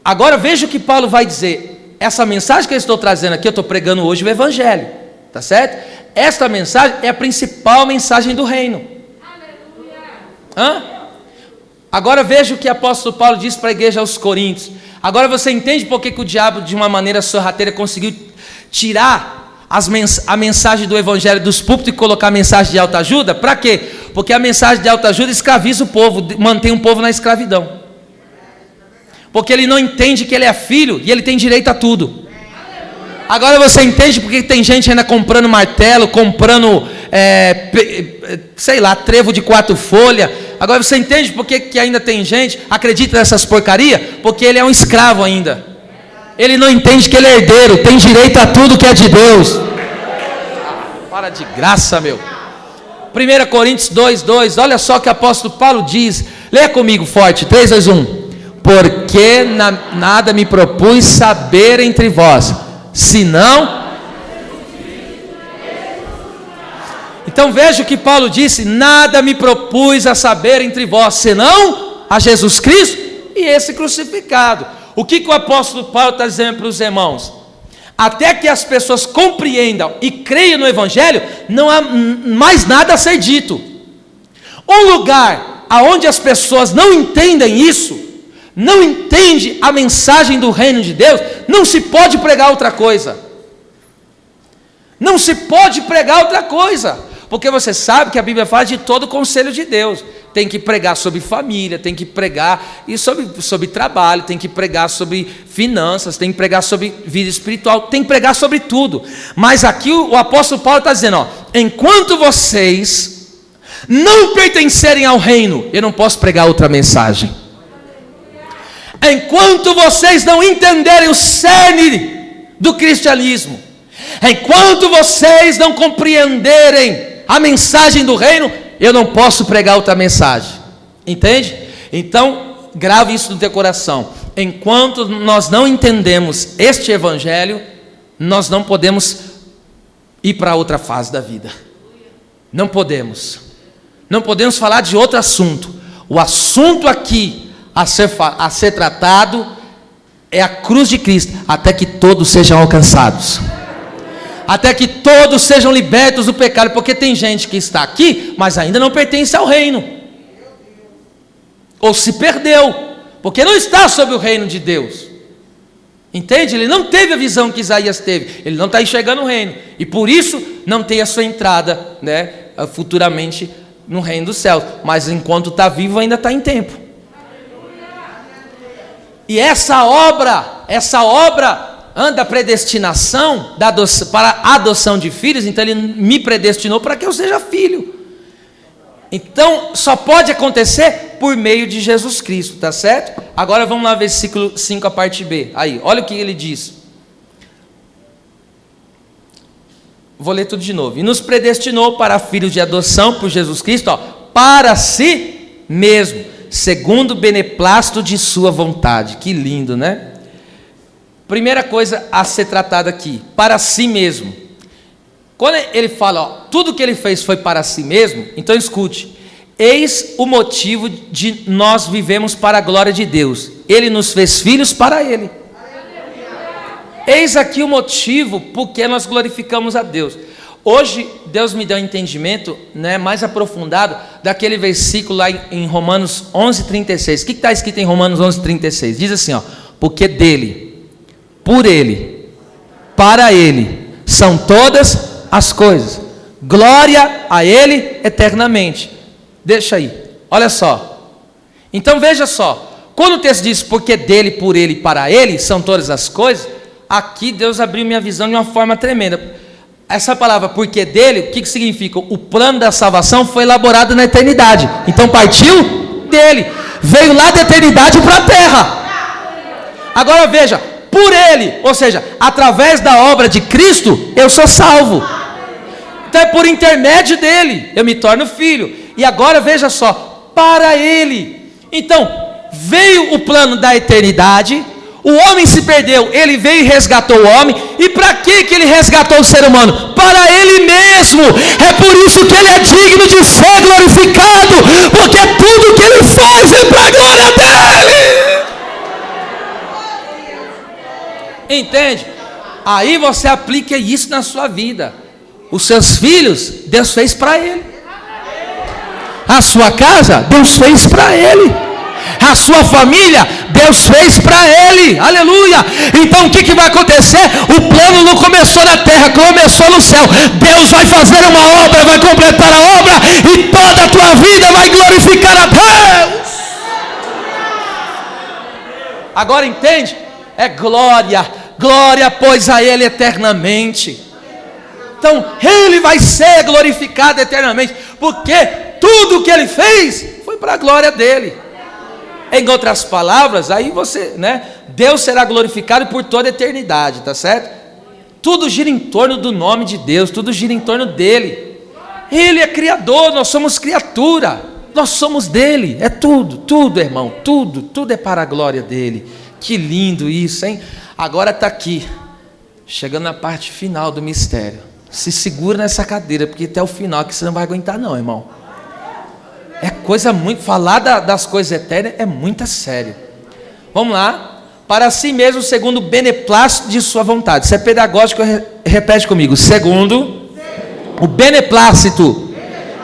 Agora veja o que Paulo vai dizer. Essa mensagem que eu estou trazendo aqui, eu estou pregando hoje o Evangelho, tá certo? Esta mensagem é a principal mensagem do reino. Agora veja o que o apóstolo Paulo diz para a igreja aos Coríntios. Agora você entende por que o diabo, de uma maneira sorrateira, conseguiu tirar a mensagem do Evangelho dos púlpitos e colocar a mensagem de autoajuda? Para quê? Porque a mensagem de autoajuda escraviza o povo, mantém o povo na escravidão. Porque ele não entende que ele é filho e ele tem direito a tudo. Agora você entende porque tem gente ainda comprando martelo, comprando, sei lá, trevo de 4 folhas. Agora você entende porque que ainda tem gente, acredita nessas porcarias? Porque ele é um escravo ainda. Ele não entende que ele é herdeiro, tem direito a tudo que é de Deus. Para de graça, meu. 1 Coríntios 2:2, olha só o que o apóstolo Paulo diz. Leia comigo forte, 3, 2, 1. Porque nada me propus saber entre vós, senão... Então veja o que Paulo disse: nada me propus a saber entre vós, senão a Jesus Cristo e esse crucificado. O que o apóstolo Paulo está dizendo para os irmãos? Até que as pessoas compreendam e creiam no Evangelho, não há mais nada a ser dito. Um lugar onde as pessoas não entendem isso, não entende a mensagem do reino de Deus, não se pode pregar outra coisa. Não se pode pregar outra coisa. Porque você sabe que a Bíblia fala de todo o conselho de Deus. Tem que pregar sobre família, tem que pregar sobre trabalho, tem que pregar sobre finanças, tem que pregar sobre vida espiritual, tem que pregar sobre tudo. Mas aqui o apóstolo Paulo está dizendo, enquanto vocês não pertencerem ao reino, eu não posso pregar outra mensagem. Enquanto vocês não entenderem o cerne do cristianismo, enquanto vocês não compreenderem a mensagem do reino, eu não posso pregar outra mensagem. Entende? Então, grave isso no teu coração. Enquanto nós não entendemos este Evangelho, nós não podemos ir para outra fase da vida. Não podemos. Não podemos falar de outro assunto. O assunto aqui a ser tratado é a cruz de Cristo, até que todos sejam alcançados. Até que todos sejam libertos do pecado, porque tem gente que está aqui, mas ainda não pertence ao reino, ou se perdeu, porque não está sob o reino de Deus, entende? Ele não teve a visão que Isaías teve, ele não está enxergando o reino, e por isso não tem a sua entrada, futuramente no reino dos céus, mas enquanto está vivo ainda está em tempo. E essa obra da predestinação para a adoção de filhos, então ele me predestinou para que eu seja filho. Então só pode acontecer por meio de Jesus Cristo, tá certo? Agora vamos lá, versículo 5, a parte B. Aí, olha o que ele diz. Vou ler tudo de novo. E nos predestinou para filhos de adoção por Jesus Cristo, ó, para si mesmo, segundo o beneplácito de sua vontade. Que lindo, né? Primeira coisa a ser tratada aqui, para si mesmo. Quando ele fala, ó, tudo que ele fez foi para si mesmo, então escute. Eis o motivo de nós vivemos para a glória de Deus. Ele nos fez filhos para Ele. Eis aqui o motivo porque nós glorificamos a Deus. Hoje, Deus me deu um entendimento, né, mais aprofundado daquele versículo lá em Romanos 11:36. O que está escrito em Romanos 11:36? Diz assim, ó, porque dele, por Ele, para Ele, são todas as coisas. Glória a Ele eternamente. Deixa aí, olha só. Então veja só, quando o texto diz porque dele, por Ele, para Ele, são todas as coisas, aqui Deus abriu minha visão de uma forma tremenda. Essa palavra porque dele, o que significa? O plano da salvação foi elaborado na eternidade. Então partiu dele, veio lá da eternidade para a terra. Agora veja, por Ele, ou seja, através da obra de Cristo, eu sou salvo. Então é por intermédio dele, eu me torno filho. E agora veja só, para Ele. Então, veio o plano da eternidade, o homem se perdeu, Ele veio e resgatou o homem. E para que Ele resgatou o ser humano? Para Ele mesmo. É por isso que Ele é digno de ser glorificado, porque tudo que Ele faz é para a glória dEle. Entende? Aí você aplica isso na sua vida. Os seus filhos, Deus fez para Ele. A sua casa, Deus fez para Ele. A sua família, Deus fez para Ele. Aleluia. Então o que vai acontecer? O plano não começou na terra, começou no céu. Deus vai fazer uma obra, vai completar a obra, e toda a tua vida vai glorificar a Deus. Agora entende? É glória, glória pois a Ele eternamente. Então Ele vai ser glorificado eternamente, porque tudo que Ele fez foi para a glória dEle. Em outras palavras, aí você, né? Deus será glorificado por toda a eternidade, tá certo? Tudo gira em torno do nome de Deus, tudo gira em torno dEle. Ele é criador, nós somos criatura, nós somos dEle. É tudo, irmão, tudo é para a glória dEle. Que lindo isso, hein? Agora está aqui, chegando na parte final do mistério. Se segura nessa cadeira, porque até o final que você não vai aguentar não, irmão. É coisa muito, falar das coisas eternas é muito sério. Vamos lá. Para si mesmo, segundo o beneplácito de sua vontade. Se é pedagógico, repete comigo. Segundo o beneplácito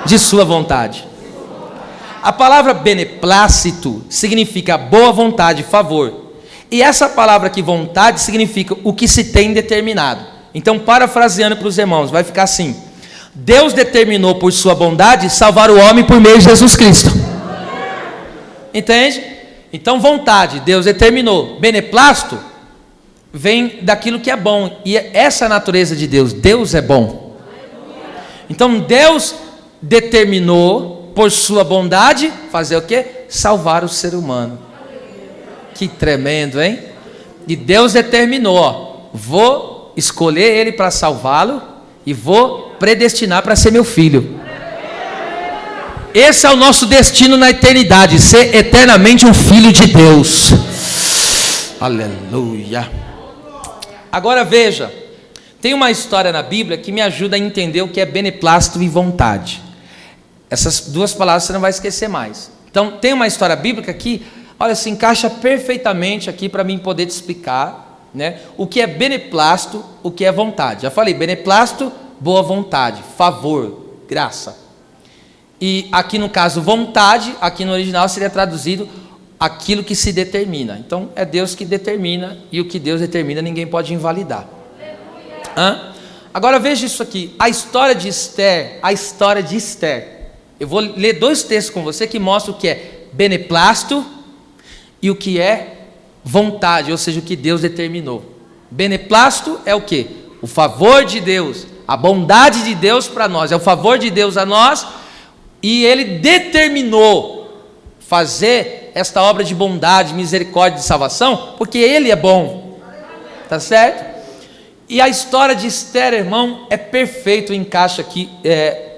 de sua vontade. A palavra beneplácito significa boa vontade, favor. E essa palavra aqui, vontade, significa o que se tem determinado. Então, parafraseando para os irmãos, vai ficar assim: Deus determinou por sua bondade salvar o homem por meio de Jesus Cristo. Entende? Então vontade, Deus determinou. Beneplácito vem daquilo que é bom. E essa é a natureza de Deus. Deus é bom. Então Deus determinou por sua bondade fazer o quê? Salvar o ser humano. Que tremendo, hein? E Deus determinou, ó, vou escolher ele para salvá-lo e vou predestinar para ser meu filho. Esse é o nosso destino na eternidade, ser eternamente um filho de Deus. Aleluia. Agora veja, tem uma história na Bíblia que me ajuda a entender o que é beneplácito e vontade. Essas duas palavras você não vai esquecer mais. Então tem uma história bíblica que, olha, se encaixa perfeitamente aqui para mim poder te explicar, né, o que é beneplácito, o que é vontade. Já falei, beneplácito, boa vontade, favor, graça. E aqui no caso vontade, aqui no original seria traduzido aquilo que se determina. Então é Deus que determina, e o que Deus determina ninguém pode invalidar. Agora veja isso aqui, a história de Esther. Eu vou ler dois textos com você que mostram o que é beneplácito e o que é vontade, ou seja, o que Deus determinou. Beneplácito é o que? O favor de Deus, a bondade de Deus para nós, é o favor de Deus a nós, e Ele determinou fazer esta obra de bondade, misericórdia e salvação, porque Ele é bom, tá certo? E a história de Esther, irmão, é perfeito, encaixa aqui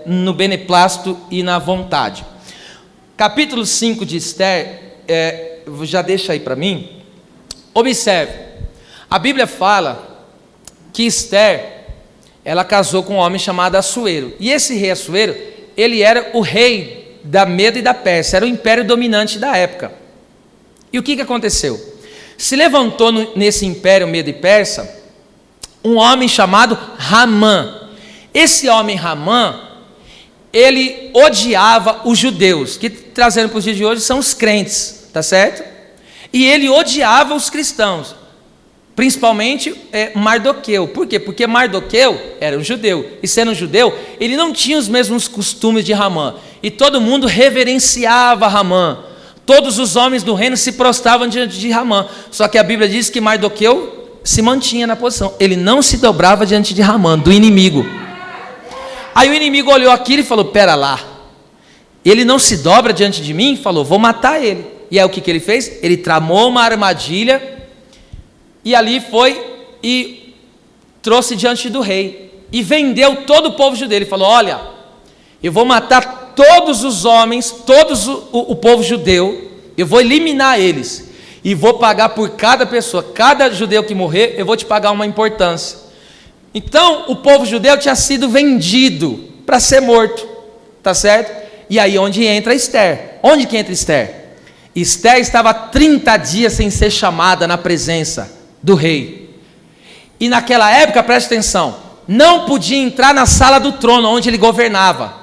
no beneplácito e na vontade. Capítulo 5 de Esther, já deixa aí para mim. Observe, a Bíblia fala que Esther, ela casou com um homem chamado Assuero, e esse rei Assuero, ele era o rei da Medo e da Pérsia, era o império dominante da época. E o que aconteceu? Se levantou nesse império Medo e Persa um homem chamado Ramã. Esse homem Ramã, ele odiava os judeus, que trazendo para os dias de hoje são os crentes, tá certo? E ele odiava os cristãos, principalmente Mardoqueu. Por quê? Porque Mardoqueu era um judeu, e sendo um judeu, ele não tinha os mesmos costumes de Ramã, e todo mundo reverenciava Ramã, todos os homens do reino se prostravam diante de Ramã, só que a Bíblia diz que Mardoqueu se mantinha na posição, ele não se dobrava diante de Ramã, do inimigo. Aí o inimigo olhou aquilo e falou: pera lá, ele não se dobra diante de mim? Falou: vou matar ele. E aí o que ele fez? Ele tramou uma armadilha, e ali foi e trouxe diante do rei, e vendeu todo o povo judeu. Ele falou: olha, eu vou matar todos os homens, o povo judeu, eu vou eliminar eles, e vou pagar por cada pessoa, cada judeu que morrer, eu vou te pagar uma importância. Então o povo judeu tinha sido vendido para ser morto, tá certo? E aí onde entra Esther? Onde que entra Esther? Esther estava 30 dias sem ser chamada na presença do rei, e naquela época, preste atenção, não podia entrar na sala do trono onde ele governava,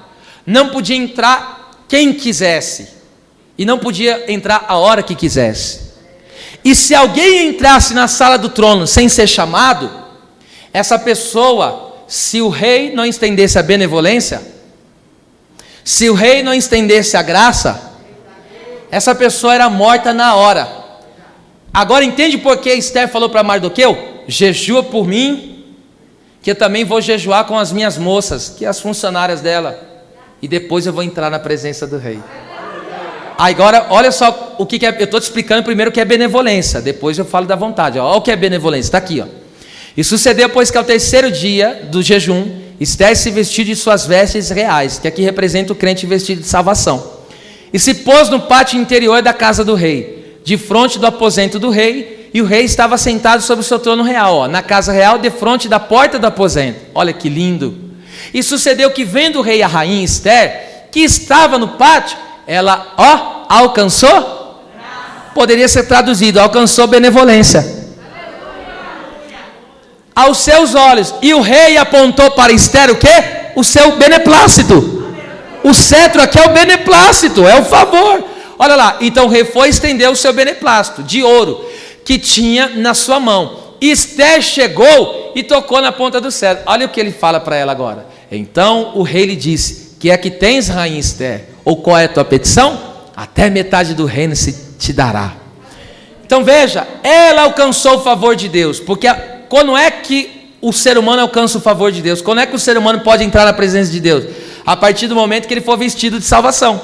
não podia entrar quem quisesse, e não podia entrar a hora que quisesse. E se alguém entrasse na sala do trono sem ser chamado, essa pessoa, se o rei não estendesse a benevolência, se o rei não estendesse a graça, essa pessoa era morta na hora. Agora entende por que Esther falou para Mardoqueu: jejua por mim, que eu também vou jejuar com as minhas moças, que é as funcionárias dela, e depois eu vou entrar na presença do rei. Agora, olha só o que é, eu estou te explicando primeiro o que é benevolência, depois eu falo da vontade. Olha o que é benevolência, está aqui, ó. E sucedeu, pois, que ao terceiro dia do jejum, Esther se vestiu de suas vestes reais, que aqui representa o crente vestido de salvação, e se pôs no pátio interior da casa do rei, de frente do aposento do rei, e o rei estava sentado sobre o seu trono real, ó, na casa real, de frente da porta do aposento. Olha que lindo. E sucedeu que, vendo o rei a rainha Esther, que estava no pátio, ela, alcançou? Poderia ser traduzido: alcançou benevolência aos seus olhos. E o rei apontou para Esther o quê? O seu beneplácito. O cetro aqui é o beneplácito, é o favor. Olha lá, então o rei foi estender o seu beneplácito de ouro que tinha na sua mão. Esther chegou e tocou na ponta do cetro. Olha o que ele fala para ela agora. Então o rei lhe disse: que é que tens, rainha Esther? Ou qual é a tua petição? Até metade do reino se te dará. Então veja, ela alcançou o favor de Deus, porque quando é que o ser humano alcança o favor de Deus? Quando é que o ser humano pode entrar na presença de Deus? A partir do momento que ele for vestido de salvação.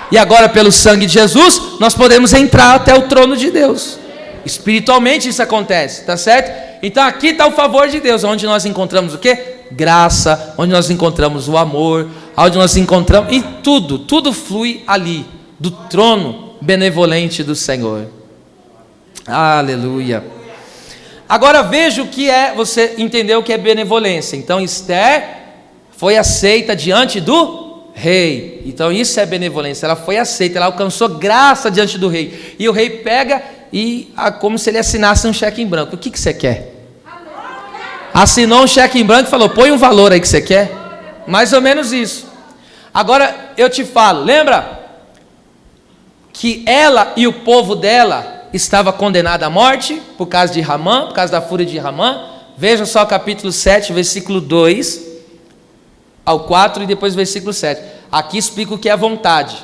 E agora, pelo sangue de Jesus, nós podemos entrar até o trono de Deus. Espiritualmente isso acontece, tá certo? Então aqui está o favor de Deus, onde nós encontramos o quê? Graça, onde nós encontramos o amor, onde nós encontramos, e tudo flui ali, do trono benevolente do Senhor. Aleluia. Agora veja o que é, você entendeu o que é benevolência. Então Esther foi aceita diante do rei. Então isso é benevolência, ela foi aceita, ela alcançou graça diante do rei. E o rei pega e, como se ele assinasse um cheque em branco. O que você quer? Assinou um cheque em branco e falou: põe um valor aí que você quer. Mais ou menos isso. Agora eu te falo, lembra que ela e o povo dela estava condenado à morte por causa de Ramã, por causa da fúria de Ramã? Veja só o capítulo 7, versículo 2 ao 4 e depois versículo 7. Aqui explica o que é a vontade.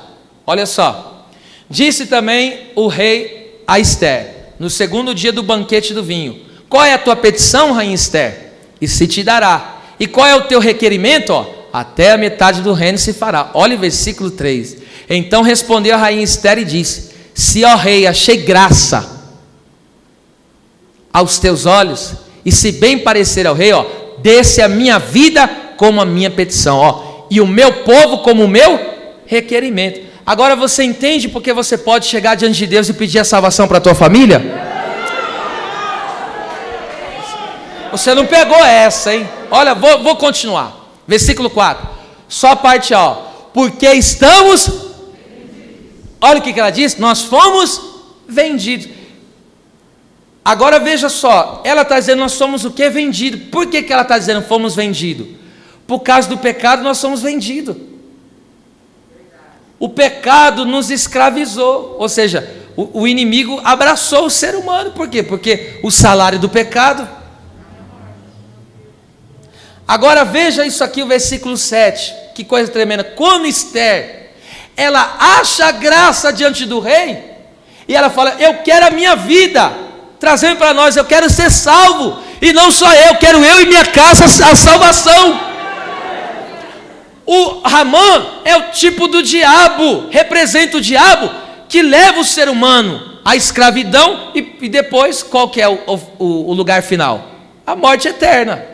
Olha só. Disse também o rei a Esther, no segundo dia do banquete do vinho: qual é a tua petição, rainha Esther? E se te dará. E qual é o teu requerimento? até a metade do reino se fará. Olha o versículo 3. Então respondeu a rainha Ester e disse: se, ó rei, achei graça aos teus olhos, e se bem parecer ao rei, ó, desse a minha vida como a minha petição, ó, e o meu povo como o meu requerimento. Agora você entende porque você pode chegar diante de Deus e pedir a salvação para a tua família? Você não pegou essa, hein? Olha, vou continuar. Versículo 4. Só a parte A, ó. Porque estamos... Olha o que ela diz. Nós fomos vendidos. Agora veja só. Ela está dizendo nós somos o que? Vendido. Por que ela está dizendo fomos vendidos? Por causa do pecado nós somos vendidos. O pecado nos escravizou. Ou seja, o inimigo abraçou o ser humano. Por quê? Porque o salário do pecado... Agora veja isso aqui, o versículo 7, que coisa tremenda. Quando Ester, ela acha graça diante do rei, e ela fala: eu quero a minha vida, trazendo para nós, eu quero ser salvo, e não só eu, quero eu e minha casa a salvação. O Ramã é o tipo do diabo, representa o diabo, que leva o ser humano à escravidão, e depois, qual que é o lugar final? A morte eterna.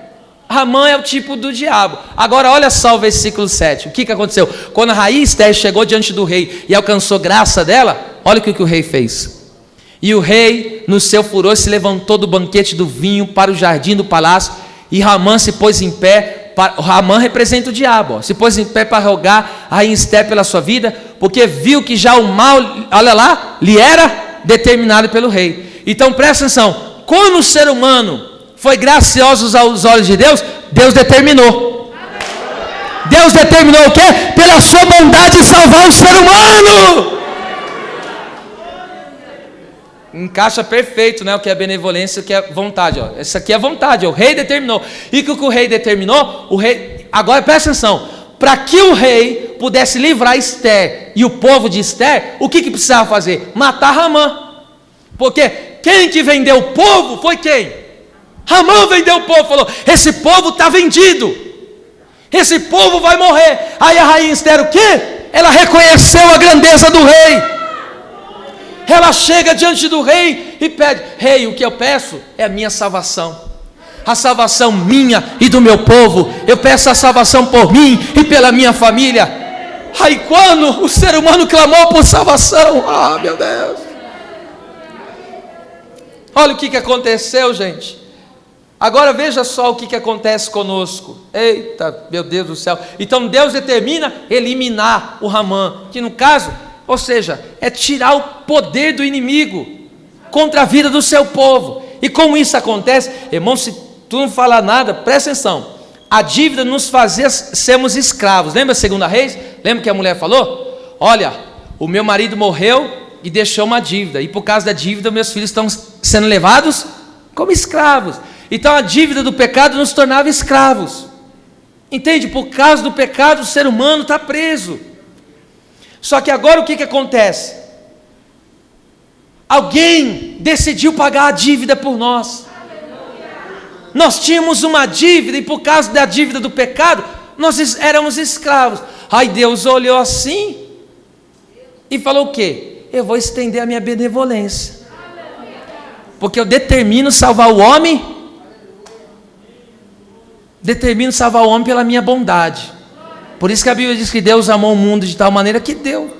Ramã é o tipo do diabo. Agora olha só o versículo 7. O que aconteceu? Quando a rainha Ester chegou diante do rei e alcançou graça dela, olha o que o rei fez. E o rei, no seu furor, se levantou do banquete do vinho para o jardim do palácio, e Ramã se pôs em pé. Ramã representa o diabo, ó, se pôs em pé para rogar a rainha Ester pela sua vida, porque viu que já o mal, olha lá, lhe era determinado pelo rei. Então presta atenção. Quando o ser humano foi gracioso aos olhos de Deus, Deus determinou. Deus determinou o quê? Pela sua bondade salvar o ser humano. Encaixa perfeito, né? O que é benevolência, o que é vontade, ó. Essa aqui é vontade, ó. O rei determinou. E que o rei determinou, o rei... Agora presta atenção. Para que o rei pudesse livrar Ester e o povo de Ester, o que precisava fazer? Matar Ramã. Porque quem que vendeu o povo foi quem? Ramã vendeu o povo, falou: esse povo está vendido, esse povo vai morrer. Aí a rainha Ester, o quê? Ela reconheceu a grandeza do rei. Ela chega diante do rei e pede: rei, o que eu peço é a minha salvação, a salvação minha e do meu povo. Eu peço a salvação por mim e pela minha família. Aí quando o ser humano clamou por salvação, meu Deus, olha o que aconteceu, gente. Agora veja só o que acontece conosco. Eita, meu Deus do céu. Então Deus determina eliminar o Ramã, que no caso, ou seja, é tirar o poder do inimigo contra a vida do seu povo. E como isso acontece, irmão, se tu não falar nada, presta atenção. A dívida nos fazia sermos escravos. Lembra 2 Reis? Lembra que a mulher falou? Olha, o meu marido morreu e deixou uma dívida, e por causa da dívida meus filhos estão sendo levados como escravos. Então a dívida do pecado nos tornava escravos. Entende? Por causa do pecado o ser humano está preso. Só que agora o que acontece? Alguém decidiu pagar a dívida por nós. Nós tínhamos uma dívida, e por causa da dívida do pecado nós éramos escravos. Aí Deus olhou assim e falou o quê? Eu vou estender a minha benevolência, porque eu determino salvar o homem. Determino salvar o homem pela minha bondade. Por isso que a Bíblia diz que Deus amou o mundo de tal maneira que deu.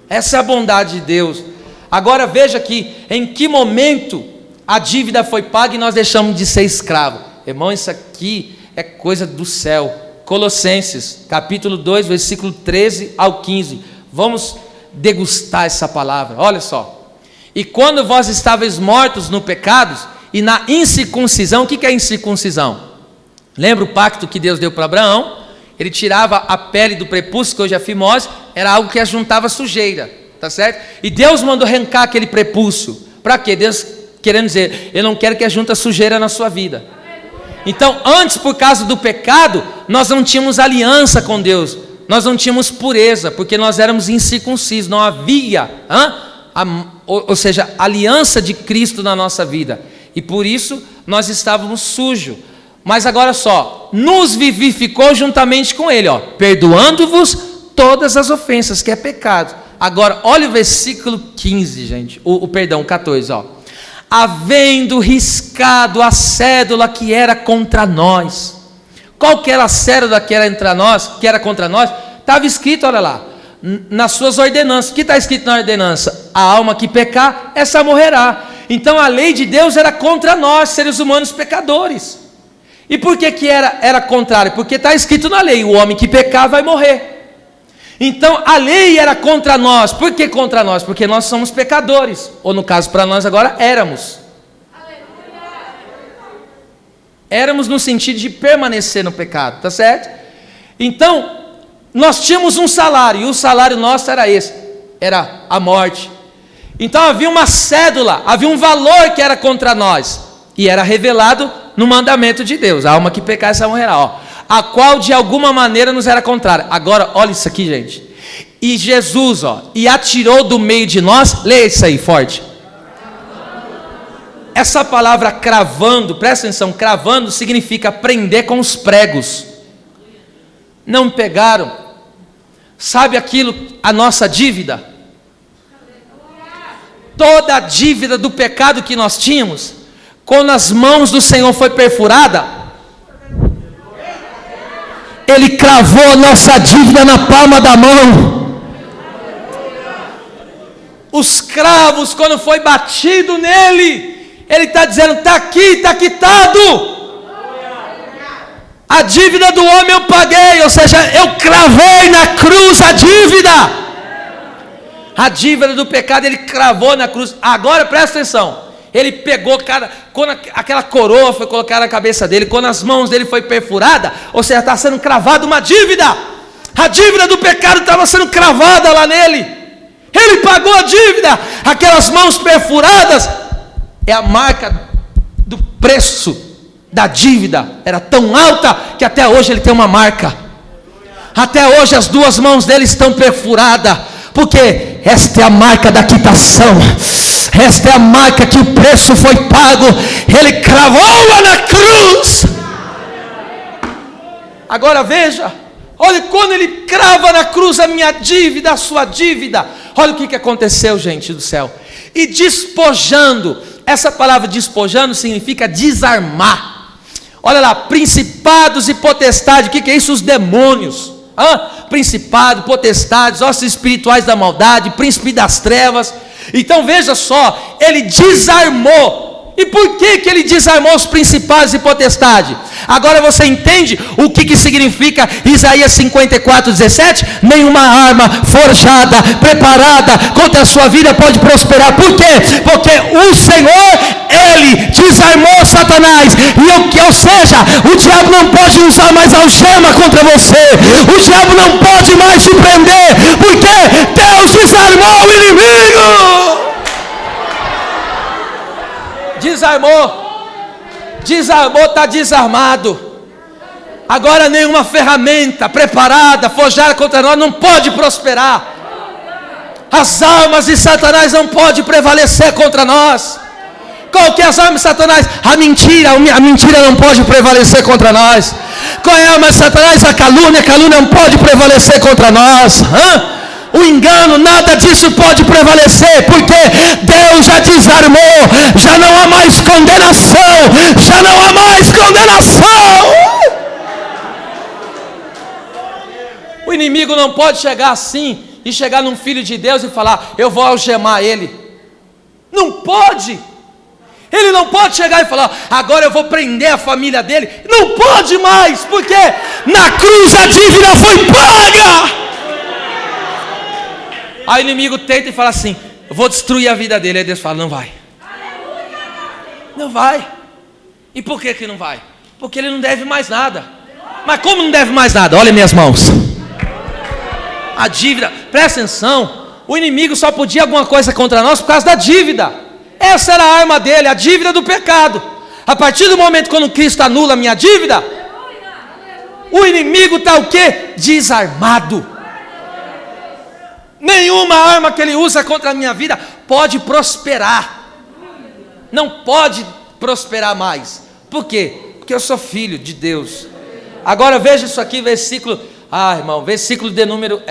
Essa é a bondade de Deus. Agora veja aqui, em que momento a dívida foi paga e nós deixamos de ser escravo. Irmão, isso aqui é coisa do céu. Colossenses, capítulo 2, versículo 13 ao 15. Vamos degustar essa palavra. Olha só. E quando vós estavais mortos no pecado e na incircuncisão, o que é incircuncisão? Lembra o pacto que Deus deu para Abraão? Ele tirava a pele do prepúcio, que hoje é fimose, era algo que ajuntava sujeira, tá certo? E Deus mandou arrancar aquele prepúcio. Para quê? Deus querendo dizer: eu não quero que ajunta sujeira na sua vida. Então, antes, por causa do pecado, nós não tínhamos aliança com Deus, nós não tínhamos pureza, porque nós éramos incircuncisos, não havia, ou seja, aliança de Cristo na nossa vida, e por isso nós estávamos sujos. Mas agora só, nos vivificou juntamente com ele, ó, perdoando-vos todas as ofensas, que é pecado. Agora, olha o versículo 15, gente, perdão, 14, ó. Havendo riscado a cédula que era contra nós. Qual que era a cédula que era contra nós? Estava escrito, olha lá, nas suas ordenanças. O que está escrito na ordenança? A alma que pecar, essa morrerá. Então a lei de Deus era contra nós, seres humanos pecadores. E por que era contrário? Porque está escrito na lei, o homem que pecar vai morrer. Então a lei era contra nós. Por que contra nós? Porque nós somos pecadores. Ou no caso para nós agora, éramos. Éramos no sentido de permanecer no pecado, tá certo? Então, nós tínhamos um salário, e o salário nosso era esse, era a morte. Então havia uma cédula, havia um valor que era contra nós, e era revelado no mandamento de Deus, a alma que pecar essa morrerá, ó, a qual de alguma maneira nos era contrária. Agora, olha isso aqui, gente, e Jesus, ó, e atirou do meio de nós, leia isso aí, forte. Essa palavra cravando, presta atenção, cravando significa prender com os pregos. Não pegaram, sabe aquilo, a nossa dívida? Toda a dívida do pecado que nós tínhamos, quando as mãos do Senhor foi perfurada, Ele cravou a nossa dívida na palma da mão. Os cravos, quando foi batido nele, Ele está dizendo, está aqui, está quitado. A dívida do homem eu paguei, ou seja, eu cravei na cruz a dívida. A dívida do pecado ele cravou na cruz. Agora presta atenção, ele pegou quando aquela coroa foi colocada na cabeça dele, quando as mãos dele foi perfurada, ou seja, está sendo cravada uma dívida. A dívida do pecado estava sendo cravada lá nele. Ele pagou a dívida. Aquelas mãos perfuradas é a marca do preço da dívida. Era tão alta que até hoje ele tem uma marca. Até hoje as duas mãos dele estão perfuradas. Porque esta é a marca da quitação. Esta é a marca que o preço foi pago. Ele cravou-a na cruz. Agora veja. Olha quando ele crava na cruz a minha dívida, a sua dívida. Olha o que aconteceu, gente do céu. E despojando. Essa palavra despojando significa desarmar. Olha lá, principados e potestades. O que é isso? Os demônios. Principado, potestades, ossos espirituais da maldade, príncipe das trevas. Então veja só, ele desarmou. E por que ele desarmou os principados e potestades? Agora você entende o que significa Isaías 54:17? Nenhuma arma forjada, preparada contra a sua vida pode prosperar. Por quê? Porque o Senhor, Ele desarmou Satanás. Ou seja, o diabo não pode usar mais algema contra você. O diabo não pode mais te prender. Porque Deus desarmou o inimigo. Desarmou, está desarmado. Agora nenhuma ferramenta preparada, forjada contra nós não pode prosperar. As armas de Satanás não podem prevalecer contra nós. Qual que é as armas de Satanás? A mentira não pode prevalecer contra nós. Qual é a arma de Satanás? A calúnia não pode prevalecer contra nós. O engano, nada disso pode prevalecer, porque Deus já desarmou, já não há mais condenação, já não há mais condenação. O inimigo não pode chegar assim, e chegar num filho de Deus e falar, eu vou algemar ele. Não pode. Ele não pode chegar e falar, agora eu vou prender a família dele. Não pode mais, porque na cruz a dívida foi paga. Aí o inimigo tenta e fala assim, eu vou destruir a vida dele. Aí Deus fala, não vai. Não vai. E por que não vai? Porque ele não deve mais nada. Mas como não deve mais nada? Olha minhas mãos. A dívida, presta atenção, o inimigo só podia alguma coisa contra nós por causa da dívida. Essa era a arma dele, a dívida do pecado. A partir do momento quando Cristo anula a minha dívida, o inimigo está o quê? Desarmado. Nenhuma arma que ele usa contra a minha vida pode prosperar. Não pode prosperar mais. Por quê? porque eu sou filho de Deus. Agora veja isso aqui, versículo, irmão, versículo de número,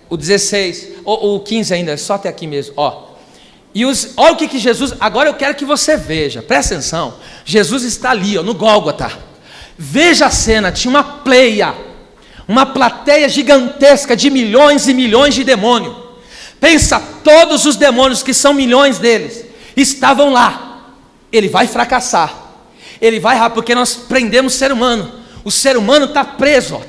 o 16, ou o 15 ainda, só até aqui mesmo, olha o que Jesus, agora eu quero que você veja, presta atenção, Jesus está ali, no Gólgota, veja a cena, tinha uma plateia gigantesca de milhões e milhões de demônios, pensa, todos os demônios que são milhões deles, estavam lá, ele vai fracassar, ele vai porque nós prendemos o ser humano está preso,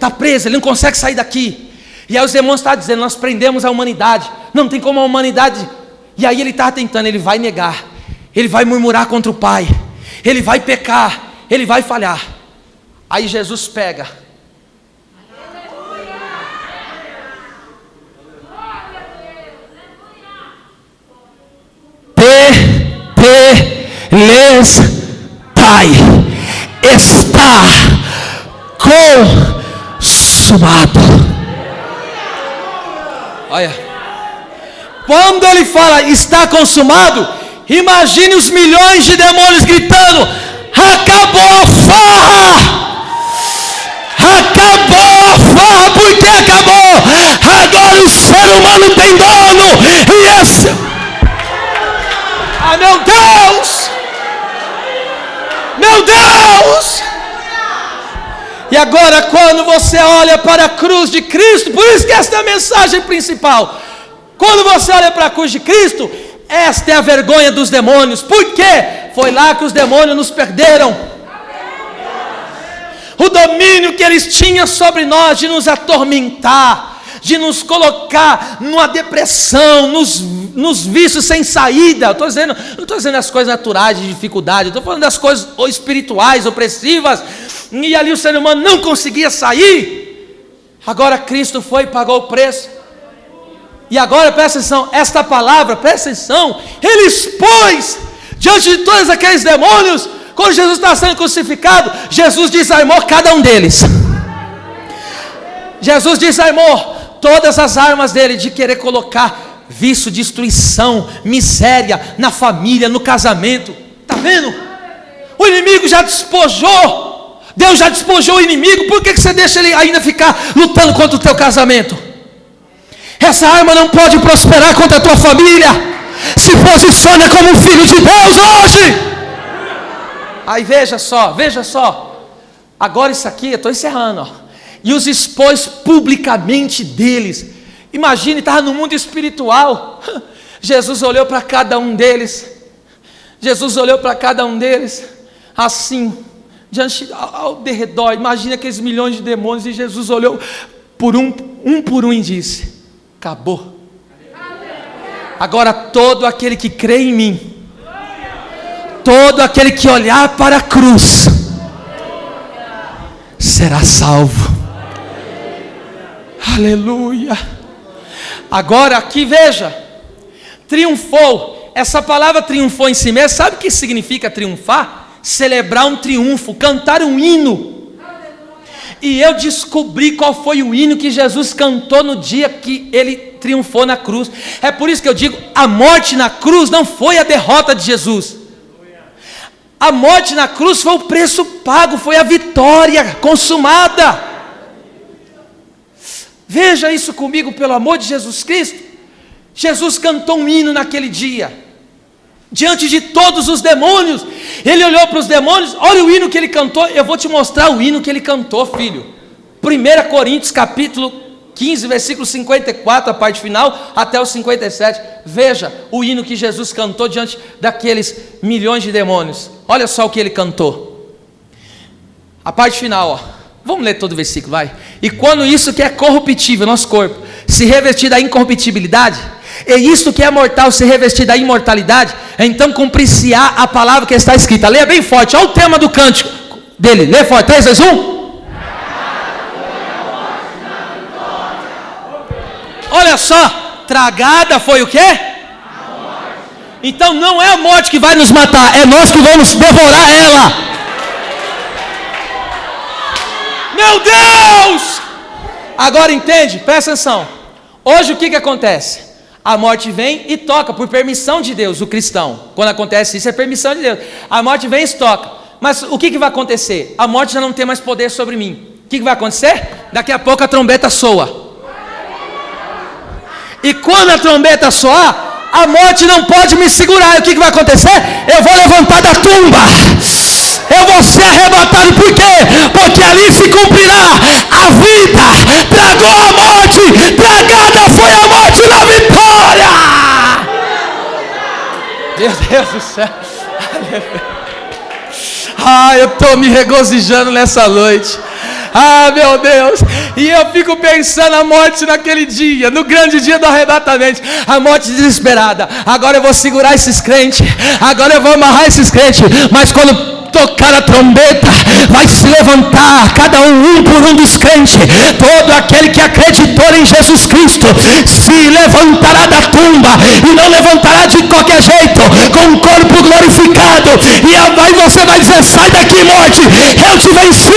ele não consegue sair daqui, e aí os demônios estão dizendo, nós prendemos a humanidade, não tem como a humanidade, e aí ele está tentando, ele vai negar, ele vai murmurar contra o Pai, ele vai pecar, ele vai falhar, aí Jesus pega, Pai, está consumado. Olha, quando ele fala está consumado, imagine os milhões de demônios gritando: acabou a farra! Acabou a farra, porque acabou! Agora o ser humano tem dono! E esse... meu Deus! Meu Deus! E agora quando você olha para a cruz de Cristo, por isso que esta é a mensagem principal, quando você olha para a cruz de Cristo, esta é a vergonha dos demônios, porque foi lá que os demônios nos perderam, o domínio que eles tinham sobre nós, de nos atormentar, de nos colocar numa depressão, nos vícios sem saída. Não estou dizendo as coisas naturais de dificuldade, estou falando das coisas espirituais, opressivas, e ali o ser humano não conseguia sair. Agora Cristo foi e pagou o preço, e agora presta atenção, esta palavra, presta atenção, Ele expôs diante de todos aqueles demônios. Quando Jesus está sendo crucificado, Jesus desarmou cada um deles. Jesus desarmou todas as armas dele, de querer colocar vício, destruição, miséria na família, no casamento. Está vendo? O inimigo já despojou, Deus já despojou o inimigo. Por que você deixa ele ainda ficar lutando contra o teu casamento? Essa arma não pode prosperar contra a tua família. Se posiciona como um filho de Deus hoje. Aí veja só, agora isso aqui, eu estou encerrando, e os expôs publicamente deles. Imagine, estava no mundo espiritual, Jesus olhou para cada um deles, assim, diante, ao derredor, imagine aqueles milhões de demônios, e Jesus olhou por um e disse: acabou. Agora todo aquele que crê em mim, todo aquele que olhar para a cruz, será salvo. Aleluia. Agora aqui veja, triunfou. Essa palavra triunfou em si mesmo. Sabe o que significa triunfar? Celebrar um triunfo, cantar um hino. E eu descobri qual foi o hino que Jesus cantou no dia que ele triunfou na cruz. É por isso que eu digo, a morte na cruz não foi a derrota de Jesus. A morte na cruz foi o preço pago, foi a vitória consumada. Veja isso comigo, pelo amor de Jesus Cristo. Jesus cantou um hino naquele dia, diante de todos os demônios. Ele olhou para os demônios, olha o hino que ele cantou. Eu vou te mostrar o hino que ele cantou, filho. 1 Coríntios capítulo 15, versículo 54, a parte final, até o 57. Veja o hino que Jesus cantou diante daqueles milhões de demônios. Olha só o que ele cantou. A parte final, vamos ler todo o versículo, vai. E quando isso que é corruptível, nosso corpo, se revestir da incorruptibilidade, e isto que é mortal se revestir da imortalidade, então cumprir-se-á a palavra que está escrita. Leia bem forte, olha o tema do cântico dele. Lê forte, 3, 2, 1. Olha só, tragada foi o quê? Então não é a morte que vai nos matar, é nós que vamos devorar ela. Meu Deus! Agora entende? Presta atenção. Hoje o que acontece? A morte vem e toca, por permissão de Deus, o cristão. Quando acontece isso, é permissão de Deus. A morte vem e toca. Mas o que vai acontecer? A morte já não tem mais poder sobre mim. O que vai acontecer? Daqui a pouco a trombeta soa. E quando a trombeta soar, a morte não pode me segurar. E o que vai acontecer? Eu vou levantar da tumba. Eu vou ser arrebatado. Por quê? Porque ali se cumprirá a vida. Tragou a morte. Tragada foi a morte na vitória. Meu Deus do céu. Eu estou me regozijando nessa noite. Meu Deus. E eu fico pensando a morte naquele dia, no grande dia do arrebatamento. A morte desesperada. Agora eu vou segurar esses crentes. Agora eu vou amarrar esses crentes. Mas quando tocar a trombeta, vai se levantar cada um por um dos crentes. Todo aquele que acreditou em Jesus Cristo se levantará da tumba, e não levantará de qualquer jeito, com um corpo glorificado. E aí você vai dizer: sai daqui, morte, eu te venci,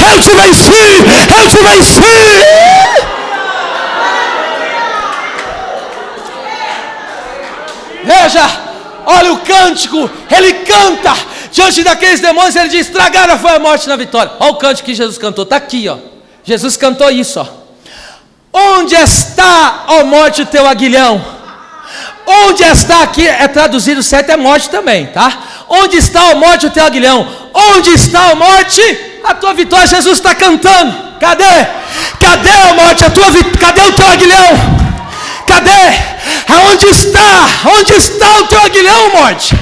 eu te venci, eu te venci. Veja, olha o cântico, ele canta diante daqueles demônios. Ele diz: tragada foi a morte na vitória. Olha o cântico que Jesus cantou, está aqui, ó. Jesus cantou isso, ó. Onde está, ó morte, o teu aguilhão? Onde está, aqui é traduzido certo, é morte também, tá? Onde está, ó morte, o teu aguilhão? Onde está, ó morte, a tua vitória? Jesus está cantando. Cadê? Cadê, ó morte, a tua vitória? Cadê o teu aguilhão? Cadê? Aonde está? Onde está o teu aguilhão, morte?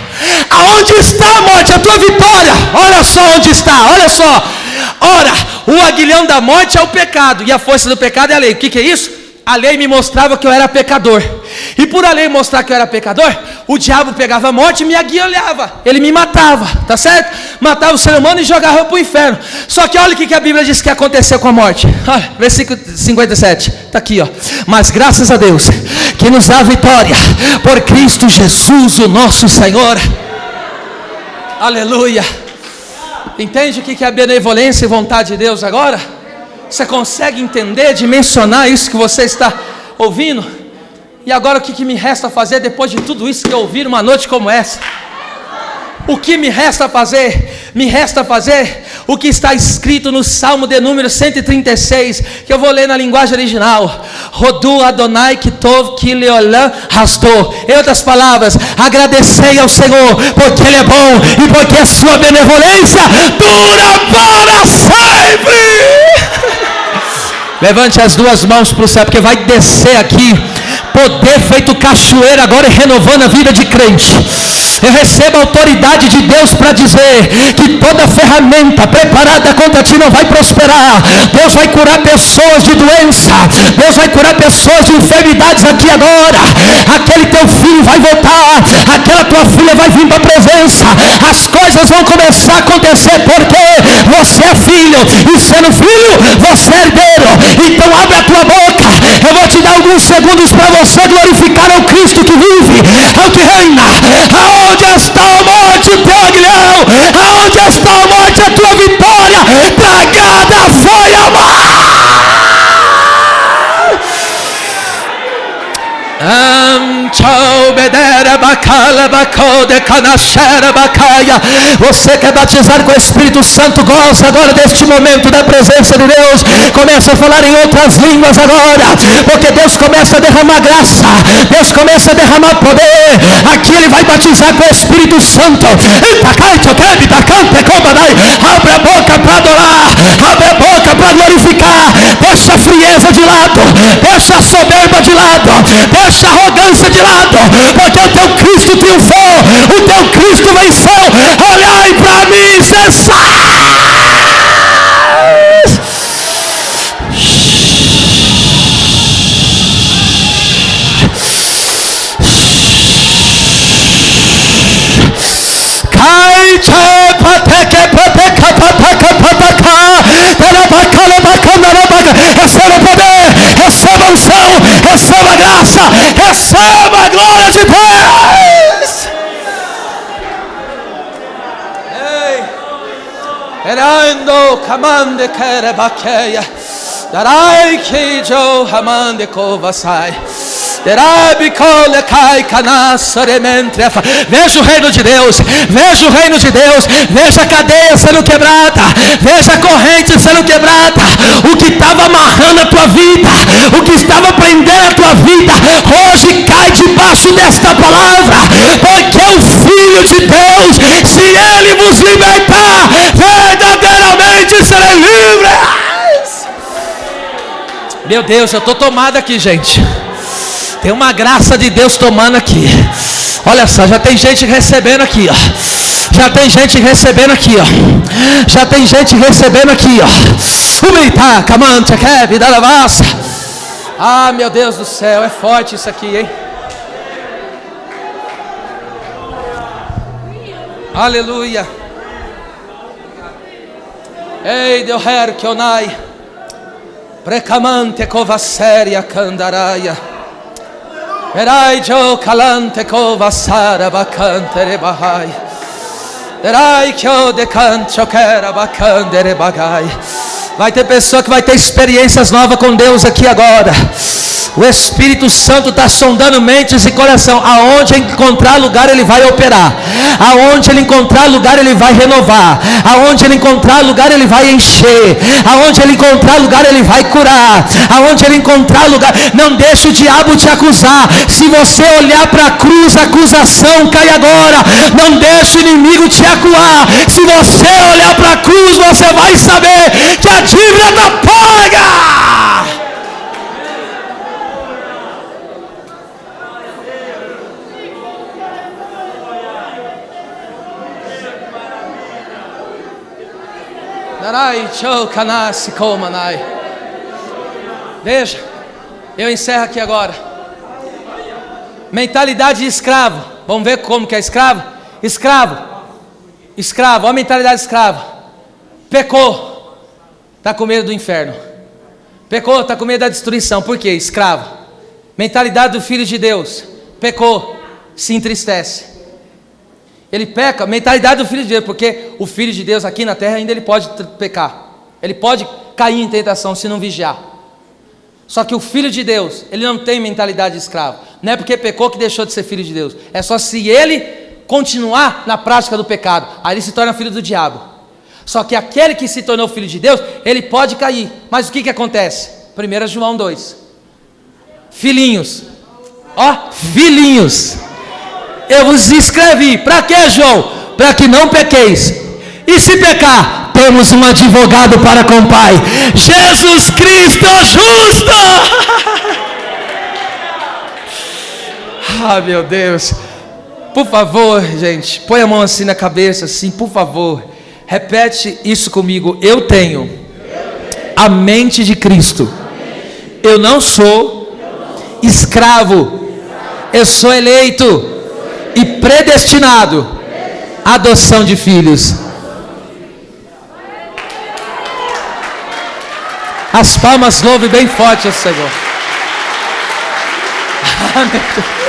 Aonde está, morte, a tua vitória? Olha só onde está, olha só. Ora, o aguilhão da morte é o pecado, e a força do pecado é a lei. O que é isso? A lei me mostrava que eu era pecador. E por a lei mostrar que eu era pecador, o diabo pegava a morte e me aguilhava. Ele me matava, tá certo? Matava o ser humano e jogava para o inferno. Só que olha o que a Bíblia diz que aconteceu com a morte. Olha, versículo 57, está aqui, ó. Mas graças a Deus que nos dá a vitória por Cristo Jesus, o nosso Senhor. Aleluia. Entende o que é a benevolência e vontade de Deus agora? Você consegue entender, dimensionar isso que você está ouvindo? E agora o que me resta fazer depois de tudo isso que eu ouvi numa noite como essa? O que me resta fazer? Me resta fazer o que está escrito no Salmo de número 136, que eu vou ler na linguagem original. Rodu Adonai Kitov Kileolam Rastou. Em outras palavras, agradecei ao Senhor, porque Ele é bom e porque a sua benevolência dura para sempre. Levante as duas mãos para o céu, porque vai descer aqui poder feito cachoeira agora, renovando a vida de crente. Eu recebo a autoridade de Deus para dizer que toda ferramenta preparada contra ti não vai prosperar. Deus vai curar pessoas de doença, Deus vai curar pessoas de enfermidades aqui agora. Aquele teu filho vai voltar, aquela tua filha vai vir para a presença. As coisas vão começar a acontecer, porque você é filho, e sendo filho, você é herdeiro. Então abre a tua boca, eu vou te dar alguns segundos para você glorificar ao Cristo que vive, ao que reina. Aonde está a morte, o teu aguilhão? Aonde está a morte, a tua vitória? Tragada foi a morte. Você quer batizar com o Espírito Santo? Gosta agora deste momento da presença de Deus. Começa a falar em outras línguas agora, porque Deus começa a derramar graça, Deus começa a derramar poder. Aqui Ele vai batizar com o Espírito Santo. Abre a boca para adorar, abre a boca para glorificar. Deixa a frieza de lado, deixa a soberba de lado, deixa a arrogância de lado, porque o teu Cristo triunfou, o teu Cristo venceu. Olhai para mim, cessai. Receba poder, receba unção, receba graça, receba a glória de Deus. Erando kamande kerebakeia, darai kijo hamande kovasai. Veja o reino de Deus, veja o reino de Deus, veja a cadeia sendo quebrada, veja a corrente sendo quebrada, o que estava amarrando a tua vida, o que estava prendendo a tua vida, hoje cai debaixo desta palavra, porque o Filho de Deus, se Ele vos libertar, verdadeiramente serei livres. Meu Deus, eu estou tomado aqui, gente. Tem uma graça de Deus tomando aqui. Olha só, já tem gente recebendo aqui, ó. Já tem gente recebendo aqui, ó. Já tem gente recebendo aqui, ó. Humilhar, camante, quer da lavassa. Ah, meu Deus do céu, é forte isso aqui, hein? Aleluia. Ei, Deus, que onai. Precamante covasseria candaraia. Erai jo calante covassara bacantere bahai. Erai que o decancho quera bacandere bagai. Vai ter pessoa que vai ter experiências novas com Deus aqui agora. O Espírito Santo está sondando mentes e coração. Aonde encontrar lugar ele vai operar. Aonde ele encontrar lugar ele vai renovar. Aonde ele encontrar lugar ele vai encher. Aonde ele encontrar lugar ele vai curar. Aonde ele encontrar lugar, não deixe o diabo te acusar. Se você olhar para a cruz, a acusação cai agora. Não deixe o inimigo te acuar. Se você olhar para a cruz, você vai saber que a dívida está paga. Veja, eu encerro aqui agora. Mentalidade de escravo. Vamos ver como que é escravo? Escravo, olha a mentalidade de escravo. Pecou, está com medo do inferno. Pecou, está com medo da destruição. Por quê? Escravo. Mentalidade do Filho de Deus. Pecou, se entristece. Ele peca, mentalidade do Filho de Deus, porque o Filho de Deus aqui na terra ainda ele pode pecar. Ele pode cair em tentação se não vigiar. Só que o Filho de Deus, ele não tem mentalidade de escravo. Não é porque pecou que deixou de ser filho de Deus. É só se ele continuar na prática do pecado. Aí ele se torna filho do diabo. Só que aquele que se tornou filho de Deus, ele pode cair. Mas o que acontece? 1 João 2. Filhinhos. Ó, filhinhos. Eu vos escrevi. Para quê, João? Para que não pequeis. E se pecar, temos um advogado para com o Pai, Jesus Cristo justo. Ah, meu Deus. Por favor, gente, põe a mão assim na cabeça, assim, por favor. Repete isso comigo. Eu tenho a mente de Cristo. Eu não sou escravo. Eu sou eleito e predestinado à adoção de filhos. As palmas louve bem forte ao Senhor. Amém.